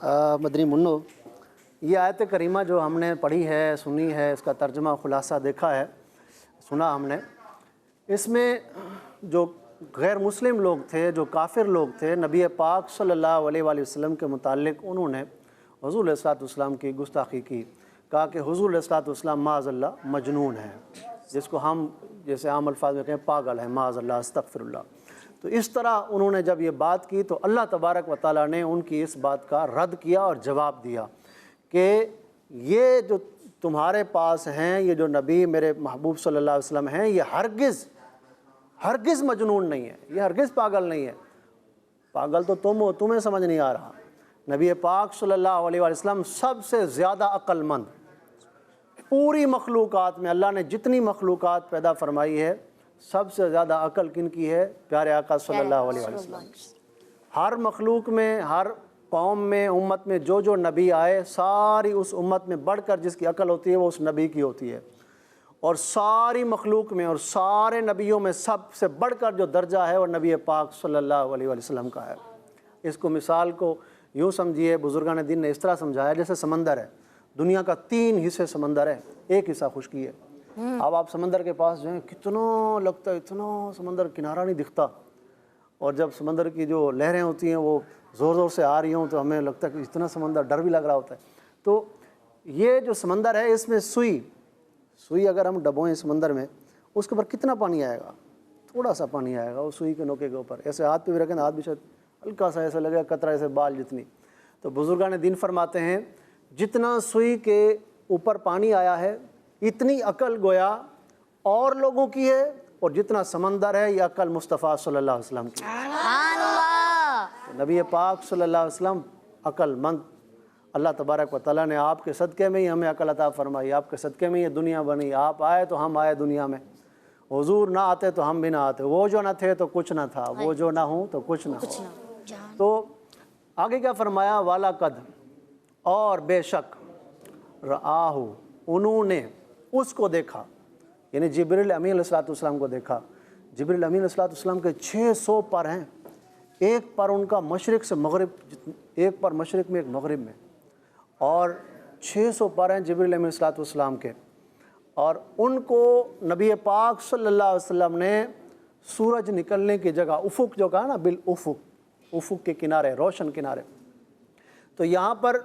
مدنی منو، یہ آیت کریمہ جو ہم نے پڑھی ہے، سنی ہے، اس کا ترجمہ خلاصہ دیکھا ہے، سنا ہم نے، اس میں جو غیر مسلم لوگ تھے، جو کافر لوگ تھے، نبی پاک صلی اللہ علیہ وآلہ وسلم کے متعلق انہوں نے حضور علیہ السلام کی گستاخی کی، کہا کہ حضور علیہ السلام معاذ اللہ مجنون ہے، جس کو ہم جیسے عام الفاظ میں کہیں پاگل ہے، معاذ اللہ استغفر اللہ۔ تو اس طرح انہوں نے جب یہ بات کی تو اللہ تبارک و تعالیٰ نے ان کی اس بات کا رد کیا اور جواب دیا کہ یہ جو تمہارے پاس ہیں، یہ جو نبی میرے محبوب صلی اللہ علیہ وسلم ہیں، یہ ہرگز مجنون نہیں ہے، یہ ہرگز پاگل نہیں ہے۔ پاگل تو تم ہو، تمہیں سمجھ نہیں آ رہا۔ نبی پاک صلی اللہ علیہ وسلم سب سے زیادہ عقل مند، پوری مخلوقات میں اللہ نے جتنی مخلوقات پیدا فرمائی ہے، سب سے زیادہ عقل کن کی ہے؟ پیارے آقا صلی اللہ علیہ وسلم۔ ہر مخلوق میں، ہر قوم میں، امت میں جو نبی آئے، ساری اس امت میں بڑھ کر جس کی عقل ہوتی ہے وہ اس نبی کی ہوتی ہے، اور ساری مخلوق میں اور سارے نبیوں میں سب سے بڑھ کر جو درجہ ہے وہ نبی پاک صلی اللہ علیہ وسلم کا ہے۔ اس کو مثال کو یوں سمجھیے، بزرگان دین نے اس طرح سمجھایا جیسے سمندر ہے، دنیا کا 3 حصے سمندر ہے، 1 حصہ خشکی ہے۔ اب آپ سمندر کے پاس جو ہیں، کتنا لگتا ہے، اتنا سمندر کنارہ نہیں دکھتا، اور جب سمندر کی جو لہریں ہوتی ہیں وہ زور سے آ رہی ہوں تو ہمیں لگتا ہے کہ اتنا سمندر، ڈر بھی لگ رہا ہوتا ہے۔ تو یہ جو سمندر ہے، اس میں سوئی اگر ہم ڈبوئیں سمندر میں، اس کے اوپر کتنا پانی آئے گا؟ تھوڑا سا پانی آئے گا، وہ سوئی کے نوکے کے اوپر ایسے ہاتھ پہ بھی رکھیں، ہاتھ بھی شاید ہلکا سا ایسا لگے گا، قطرہ ایسے بال جتنی۔ تو بزرگان دین فرماتے ہیں جتنا سوئی کے اوپر پانی آیا ہے اتنی عقل گویا اور لوگوں کی ہے، اور جتنا سمندر ہے یہ عقل مصطفیٰ صلی اللہ علیہ وسلم کی۔ سبحان اللہ۔ نبی پاک صلی اللہ علیہ وسلم عقل مند، اللہ تبارک و تعالیٰ نے آپ کے صدقے میں ہی ہمیں عقل عطا فرمائی، آپ کے صدقے میں یہ دنیا بنی، آپ آئے تو ہم آئے دنیا میں، حضور نہ آتے تو ہم بھی نہ آتے، وہ جو نہ تھے تو کچھ نہ تھا، وہ جو نہ ہوں تو کچھ نہ ہو۔ تو آگے کیا فرمایا؟ والا قد، اور بے شک، رآہو، انہوں نے اس کو دیکھا، یعنی جبریل امین علیہ السلام کو دیکھا۔ جبریل امین علیہ السلام کے 600 پر ہیں، ایک پر ان کا مشرق سے مغرب، ایک پر مشرق میں ایک مغرب میں، اور 600 پر ہیں جبریل امین علیہ السلام کے، اور ان کو نبی پاک صلی اللہ علیہ وسلم نے سورج نکلنے کی جگہ، افق جو کہا نا، بالافق، افق کے کنارے، روشن کنارے، تو یہاں پر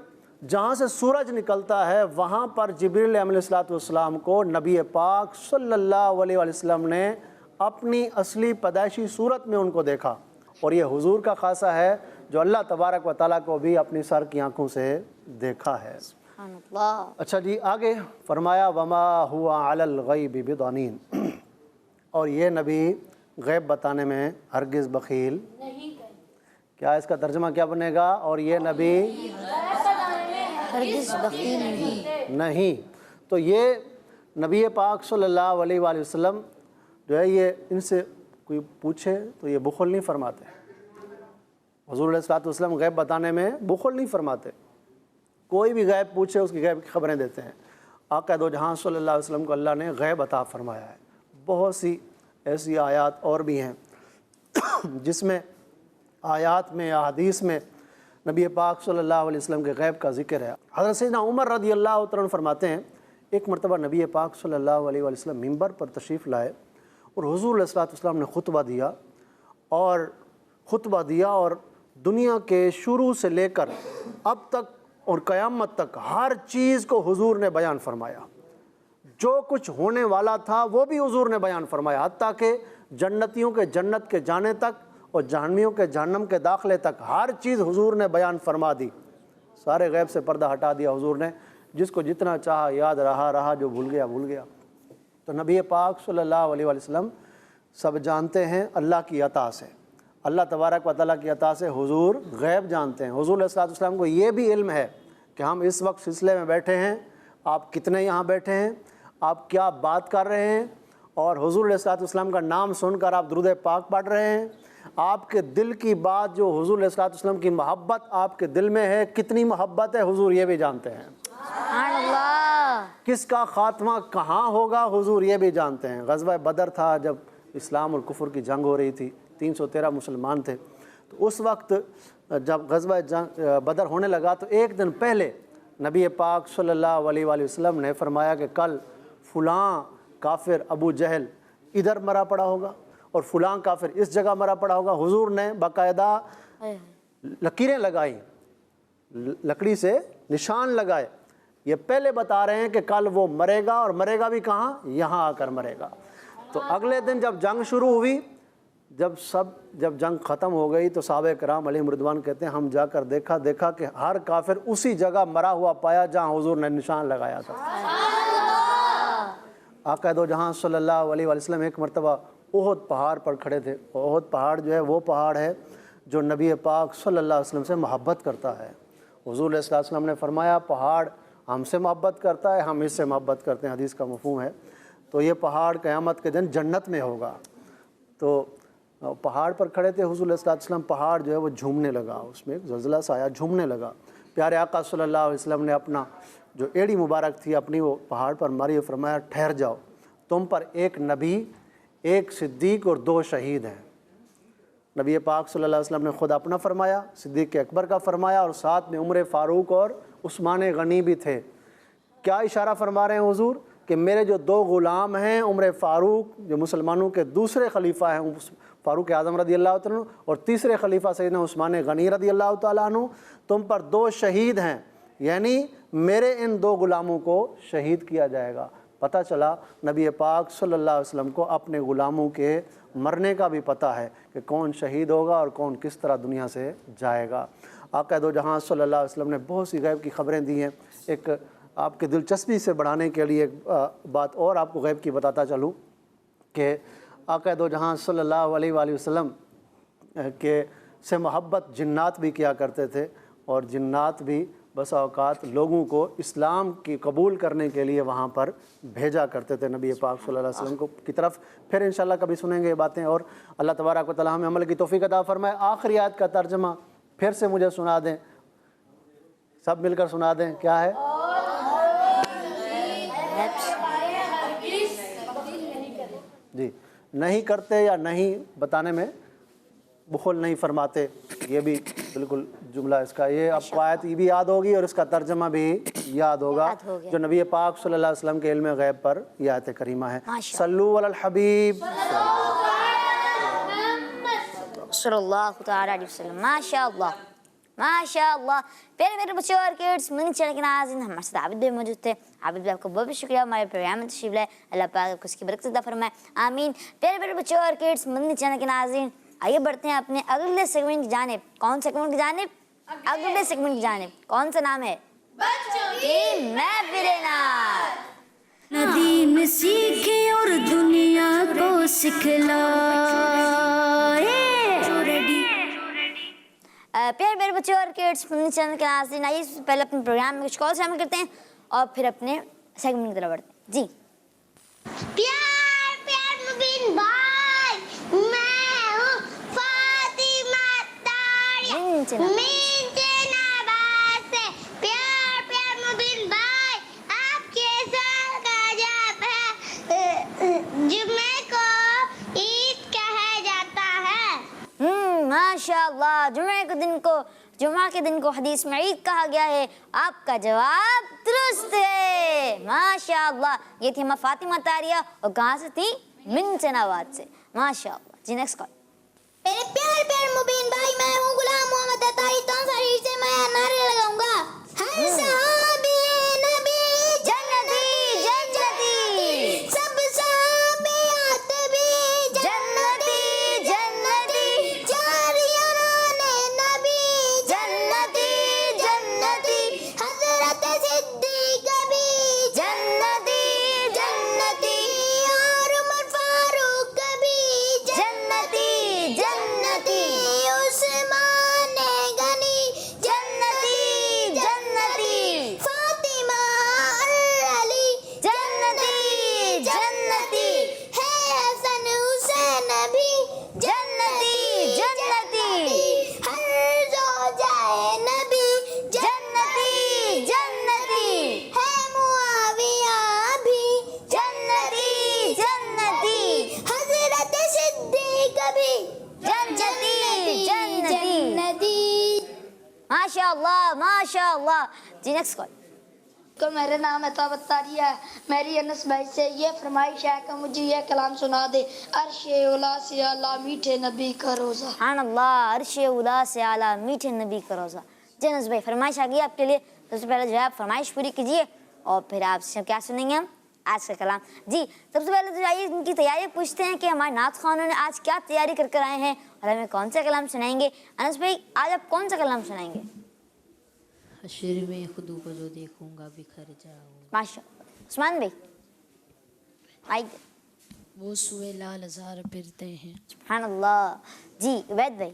جہاں سے سورج نکلتا ہے وہاں پر جبریل علیہ السلام کو نبی پاک صلی اللہ علیہ وسلم نے اپنی اصلی پیدائشی صورت میں ان کو دیکھا، اور یہ حضور کا خاصہ ہے جو اللہ تبارک و تعالیٰ کو بھی اپنی سر کی آنکھوں سے دیکھا ہے۔ سبحان اللہ۔ اچھا جی، آگے فرمایا وما ہوا علی الغیب بضنین، اور یہ نبی غیب بتانے میں ہرگز بخیل نہیں۔ کیا اس کا ترجمہ کیا بنے گا؟ اور یہ نبی ہرگز بخیل نہیں۔ تو یہ نبی پاک صلی اللہ علیہ وآلہ وسلم جو ہے، یہ ان سے کوئی پوچھے تو یہ بخل نہیں فرماتے، حضور علیہ السلام غیب بتانے میں بخل نہیں فرماتے، کوئی بھی غیب پوچھے اس کی غیب کی خبریں دیتے ہیں۔ آقا دو جہاں صلی اللہ علیہ وسلم کو اللہ نے غیب عطا فرمایا ہے۔ بہت سی ایسی آیات اور بھی ہیں جس میں آیات میں، احادیث میں نبی پاک صلی اللہ علیہ وسلم کے غیب کا ذکر ہے۔ حضرت سیدنا عمر رضی اللہ تعالیٰ عنہ فرماتے ہیں، ایک مرتبہ نبی پاک صلی اللہ علیہ وسلم ممبر پر تشریف لائے اور حضور علیہ السلام نے خطبہ دیا اور دنیا کے شروع سے لے کر اب تک اور قیامت تک ہر چیز کو حضور نے بیان فرمایا، جو کچھ ہونے والا تھا وہ بھی حضور نے بیان فرمایا، حتیٰ کہ جنتیوں کے جنت کے جانے تک اور جہنمیوں کے جہنم کے داخلے تک ہر چیز حضور نے بیان فرما دی۔ سارے غیب سے پردہ ہٹا دیا حضور نے، جس کو جتنا چاہا یاد رہا، جو بھول گیا۔ تو نبی پاک صلی اللہ علیہ وسلم سب جانتے ہیں اللہ کی عطا سے، اللہ تبارک و تعالیٰ کی عطا سے حضور غیب جانتے ہیں۔ حضور علیہ السلام کو یہ بھی علم ہے کہ ہم اس وقت سلسلے میں بیٹھے ہیں، آپ کتنے یہاں بیٹھے ہیں، آپ کیا بات کر رہے ہیں، اور حضور علیہ السلام کا نام سن کر آپ درود پاک پڑھ رہے ہیں، آپ کے دل کی بات جو حضور علیہ السلام کی محبت آپ کے دل میں ہے، کتنی محبت ہے حضور یہ بھی جانتے ہیں۔ سبحان اللہ۔ کس کا خاتمہ کہاں ہوگا حضور یہ بھی جانتے ہیں۔ غزوہ بدر تھا جب اسلام اور کفر کی جنگ ہو رہی تھی، 313 مسلمان تھے، تو اس وقت جب غزوہ بدر ہونے لگا تو ایک دن پہلے نبی پاک صلی اللہ علیہ وآلہ وسلم نے فرمایا کہ کل فلاں کافر ابو جہل ادھر مرا پڑا ہوگا اور فلاں کافر اس جگہ مرا پڑا ہوگا. حضور نے باقاعدہ لکیریں لگائیں, لکڑی سے نشان لگائے. یہ پہلے بتا رہے ہیں کہ کل وہ مرے گا, اور مرے گا بھی کہاں؟ یہاں آ کر مرے گا. تو اگلے دن جب جنگ شروع ہوئی, جب جنگ ختم ہو گئی تو صحابہ کرام علیہم رضوان کہتے ہیں ہم جا کر دیکھا کہ ہر کافر اسی جگہ مرا ہوا پایا جہاں حضور نے نشان لگایا تھا. آقا دو جہاں صلی اللہ علیہ وسلم ایک مرتبہ احد پہاڑ پر کھڑے تھے. احد پہاڑ جو ہے وہ پہاڑ ہے جو نبی پاک صلی اللہ علیہ وسلم سے محبت کرتا ہے. حضور علیہ السلام نے فرمایا پہاڑ ہم سے محبت کرتا ہے, ہم اس سے محبت کرتے ہیں, حدیث کا مفہوم ہے. تو یہ پہاڑ قیامت کے دن جنت میں ہوگا. تو پہاڑ پر کھڑے تھے حضور علیہ السلام, پہاڑ جو ہے وہ جھومنے لگا, اس میں ایک زلزلہ سا آیا, جھومنے لگا. پیارے آقا صلی اللہ علیہ وسلم نے اپنا جو ایڑی مبارک تھی اپنی وہ پہاڑ پر ماری اور فرمایا ٹھہر جاؤ, تم پر ایک نبی, ایک صدیق اور 2 شہید ہیں. نبی پاک صلی اللہ علیہ وسلم نے خود اپنا فرمایا, صدیق اکبر کا فرمایا, اور ساتھ میں عمر فاروق اور عثمان غنی بھی تھے. کیا اشارہ فرما رہے ہیں حضور کہ میرے جو 2 غلام ہیں, عمر فاروق جو مسلمانوں کے دوسرے خلیفہ ہیں فاروق اعظم رضی اللہ تعالیٰ عنہ, اور تیسرے خلیفہ سیدنا عثمان غنی رضی اللہ تعالیٰ عنہ, تم پر 2 شہید ہیں, یعنی میرے ان 2 غلاموں کو شہید کیا جائے گا. پتہ چلا نبی پاک صلی اللہ علیہ وسلم کو اپنے غلاموں کے مرنے کا بھی پتہ ہے کہ کون شہید ہوگا اور کون کس طرح دنیا سے جائے گا. آقا دو جہاں صلی اللہ علیہ وسلم نے بہت سی غیب کی خبریں دی ہیں. ایک آپ کی دلچسپی سے بڑھانے کے لیے ایک بات اور آپ کو غیب کی بتاتا چلوں کہ آقا دو جہاں صلی اللہ علیہ وآلہ وسلم کے سے محبت جنات بھی کیا کرتے تھے, اور جنات بھی بسا اوقات لوگوں کو اسلام کی قبول کرنے کے لیے وہاں پر بھیجا کرتے تھے نبی پاک صلی اللہ علیہ وسلم کی طرف. پھر انشاءاللہ کبھی سنیں گے یہ باتیں, اور اللہ تبارک و تعالیٰ ہمیں عمل کی توفیق عطا فرمائے. آخری آیت کا ترجمہ پھر سے مجھے سنا دیں, سب مل کر سنا دیں, کیا ہے؟ جی, نہیں کرتے یا نہیں بتانے میں بخل نہیں فرماتے, یہ بھی بالکل جملہ اس کا. یہ آپ کو آیت یہ بھی یاد ہوگی اور اس کا ترجمہ بھی یاد ہوگا جو نبی پاک صلی اللہ علیہ وسلم کے علم غیب پر یہ آیت کریمہ ہے. صلو علی الحبیب صلی اللہ تعالیٰ علیہ وسلم. ماشاء اللہ ماشاء اللہ. پیارے میرے بچے اور کڈس, مدنی چینل کے ناظرین, ہمارے ساتھ عابد بھی موجود تھے. عابد بھی آپ کا بہت بہت شکریہ ہمارے پروگرام میں تشریف لائے. اللہ پاک آپ کو اس کی برکت عطا فرمائے, آمین. پیارے میرے بچے اور کڈس, مدنی چینل کے ناظرین, آئیے بڑھتے ہیں اپنے اگلے سیگمنٹ کی جانب. کون سیگمنٹ کی جانب؟ اگلے سیگمنٹ کی جانب. کون سا نام ہے؟ بچوں کی محفل نعت. ندیم سیکھے اور دنیا کو سکھلائے. پیارے میرے بچے اور کڈس, مدنی چینل کے ناظرین, آئیے اس سے پہلے اپنے پروگرام میں کچھ کال شامل کرتے ہیں اور پھر اپنے سیگمنٹ کی طرف بڑھتے ہیں. جی پیار پیار مبین بھائی, میں ہوں فاطمہ تاریہ مینچے نواز سے. پیار پیار مبین بھائی, آپ کے سال کا جب ہے جمعے کو عید کہا جاتا ہے. ماشاء اللہ. جمعہ کے دن کو حدیث میں عید کہا گیا ہے. آپ کا جواب درست ہے, ماشاء اللہ. یہ تھی ہمیں فاطمہ تاریہ, اور کہاں سے تھی؟ منچن آباد سے. ماشاء اللہ. جی نیکسٹ کال. میرے پیار پیار مبین بھائی, میں ہوں غلام محمد عطاری. تو فریر سے میں نعرے لگاؤں گا. ہر صحابی نبی جنتی جنتی, سب صحابیات بھی جنتی جنتی, جاریان نبی جنتی جنتی, حضرت صدیق بھی جنتی جنتی, اور عمر فاروق بھی جنتی جنتی, عثمان غنی جنتی جنتی, ماشاء اللہ. جی نیکسٹ کال. تو میرا نام عطا بطاریہ ہے. میری انس بھائی سے یہ فرمائش ہے کہ مجھے یہ کلام سنا دے. عرش اولا سے اعلیٰ میٹھے نبی کا روزہ. سبحان اللہ. عرش اولا سے اعلیٰ میٹھے نبی کا روزہ. جی انس بھائی فرمائش آ گئی آپ کے لیے. سب سے پہلے جو ہے آپ فرمائش پوری کیجیے اور پھر آپ سے کیا سنیں گے ہم آج کا کلام. جی سب سے پہلے تو جائیے ان کی تیاری پوچھتے ہیں کہ ہمارے نعت خوانوں نے آج کیا تیاری کر کر آئے ہیں اور ہمیں کون سا کلام سنائیں گے. انس بھائی آج آپ کون سا کلام سنائیں گے؟ حشر میں خودو کو جو دیکھوں گا بکھر جاؤں. ماشاء اللہ. عثمان بھائی مائک. وہ سوئے لال ہزار پھرتے ہیں. سبحان اللہ. جی عبید بھائی.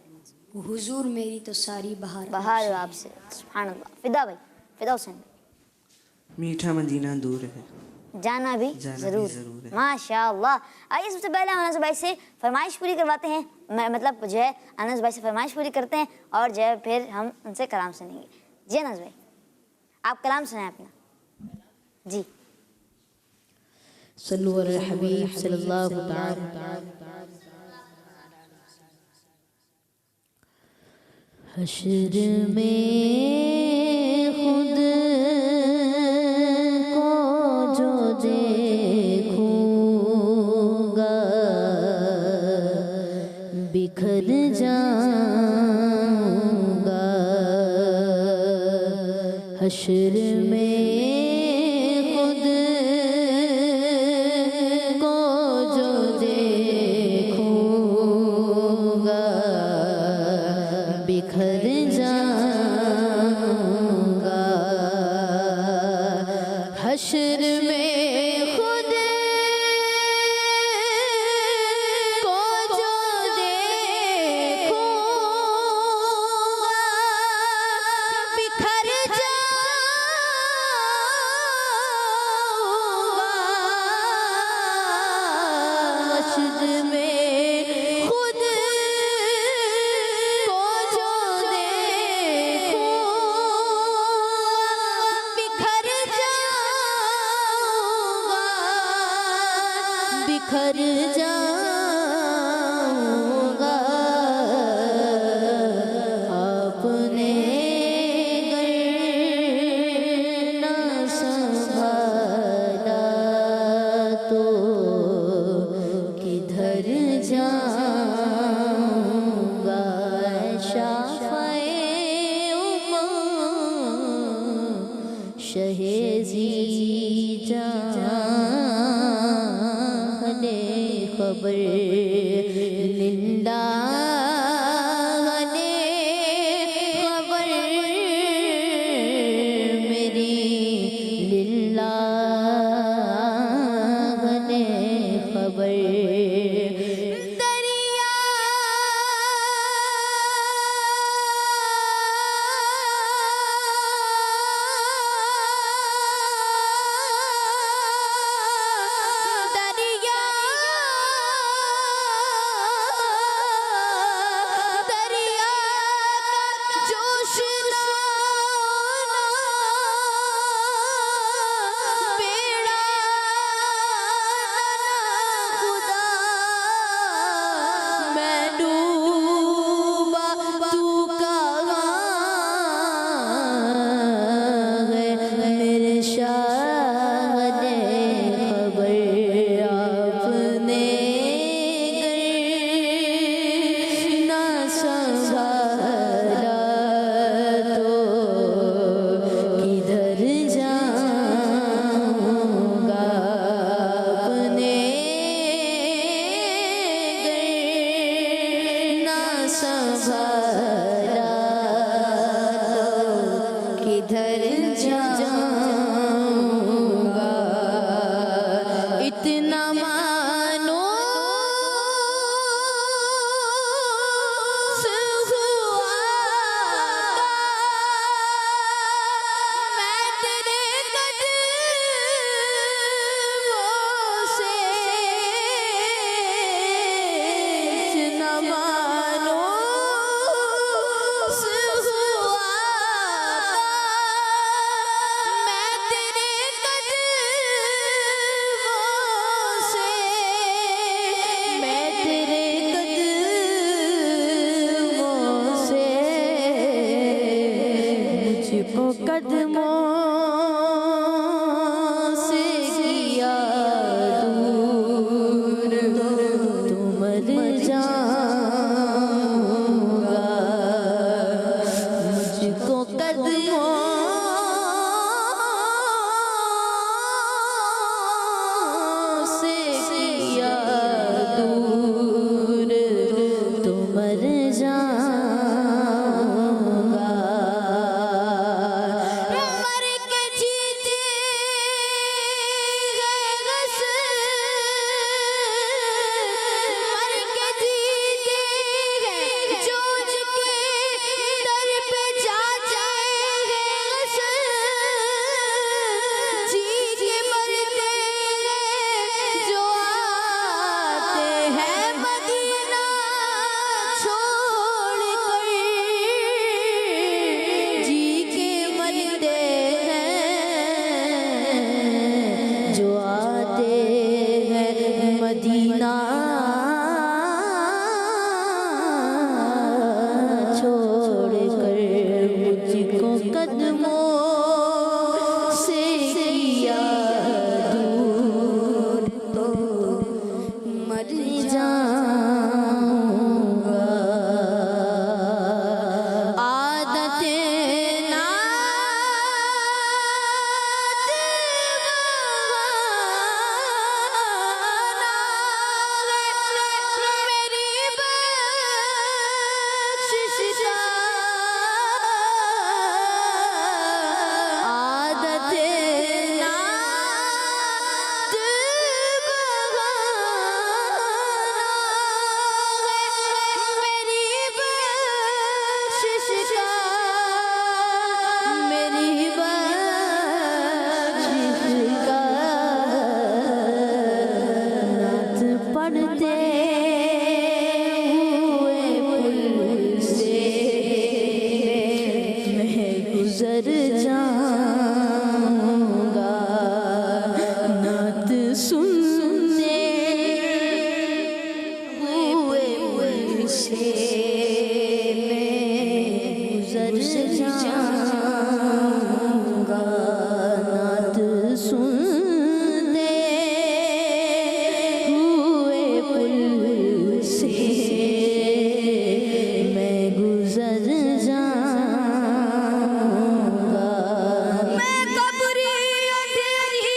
حضور میری تو ساری بہار بہار آپ سے. سبحان اللہ. فدا بھائی. فدا حسین. میٹھا مدینہ دور ہے، جانا بھی جانا بھی ضرور. ضرور ہے. ماشاء اللہ. آئیے سب سے پہلے ہم انس بھائی سے فرمائش پوری کرواتے ہیں. مطلب جو ہے انس بھائی سے فرمائش پوری کرتے ہیں اور جو ہے پھر ہم ان سے کلام سنیں گے. جی انس بھائی آپ کلام سنائیں اپنا. جی صلو علی الحبیب صلی اللہ تعالی. حشر میں خود کو جو دیکھوں گا بکھر جاؤں گا. حشر میں خود کو جو دیکھوں گا بکھر جاؤں گا. حشر میں خود کو جو دیکھوں گا بکھر جاؤں گا. حشر میں خود کو جو دیکھوں بکھر جاؤں گا بکھر جاؤں گا. آپ نے گر نہ سنبھالا تو کدھر جاؤں گا. شافعِ امم شہ جان خبر للہ نے خبر میری للہ نے خبر. سے بنتے ہوئے پل سے میں گزر جاؤں گا نعت سنتے ہوئے پل سے میں گزر جاؤں گا نعت سنتے ہوئے پل سے میں گزر جاؤں گا میں قبری اندھیری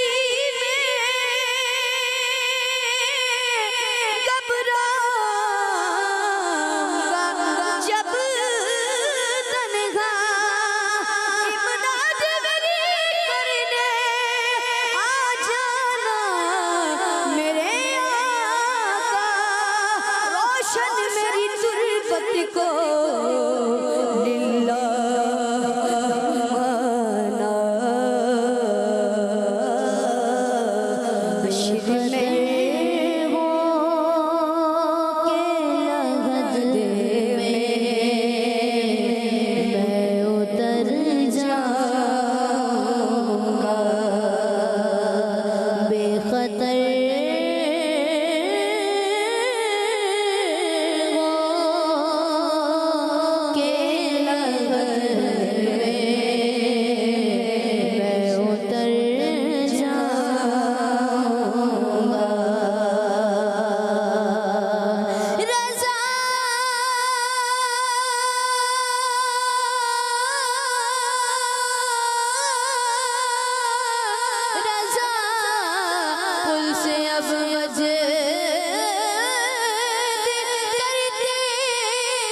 میں گھبراؤں گا جب تنہا امداد میری کرنے آ جانا میرے آقا روشن میری تربت کو للہ مانا حشر میں ہو کے لحد میں اتر جاؤں گا بے خطر ہو کے لحد میں اتر جاؤں گا رضا رضا پل سے اب مجھے کرتے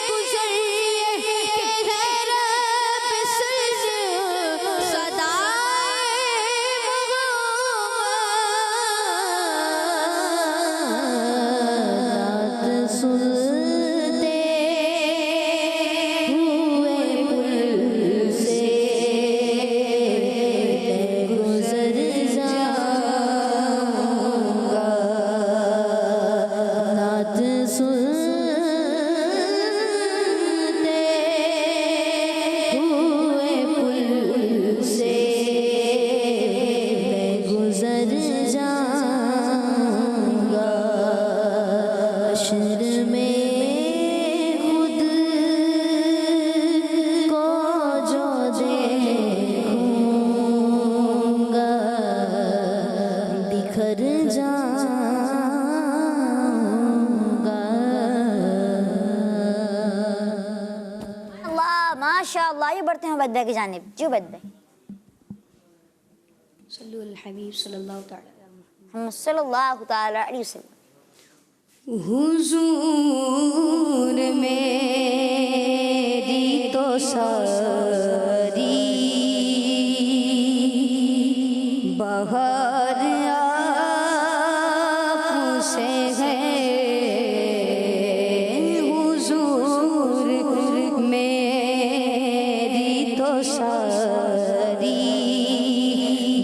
گزریے کہ ہے رب سج نعت سنتے ہوئے پل سے گزر جاؤں گا نعت سنتے ہوئے پل سے میں گزر جاؤں گا حشر میں خود کو جو دیکھوں گا بکھر جاؤں گا اللہ ماشاء اللہ. یہ بڑھتے ہیں عبید بھائی کی جانب. جی عبید بھائی. صلو علی الحبیب صلی اللہ تعالی محمد صلی اللہ تعالی علیہ وسلم. حضور میری تو ساری بہار آپ سے ہے حضور میری تو ساری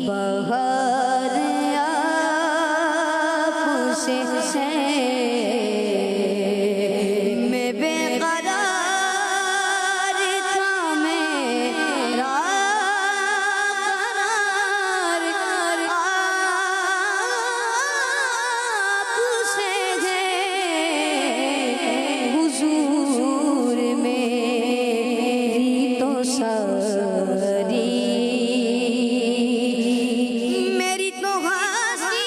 بہار آپ سے ہے میں بے قرار تھا میرا قرار آپ سے ہے حضور میری تو ساری میری تو ہنسی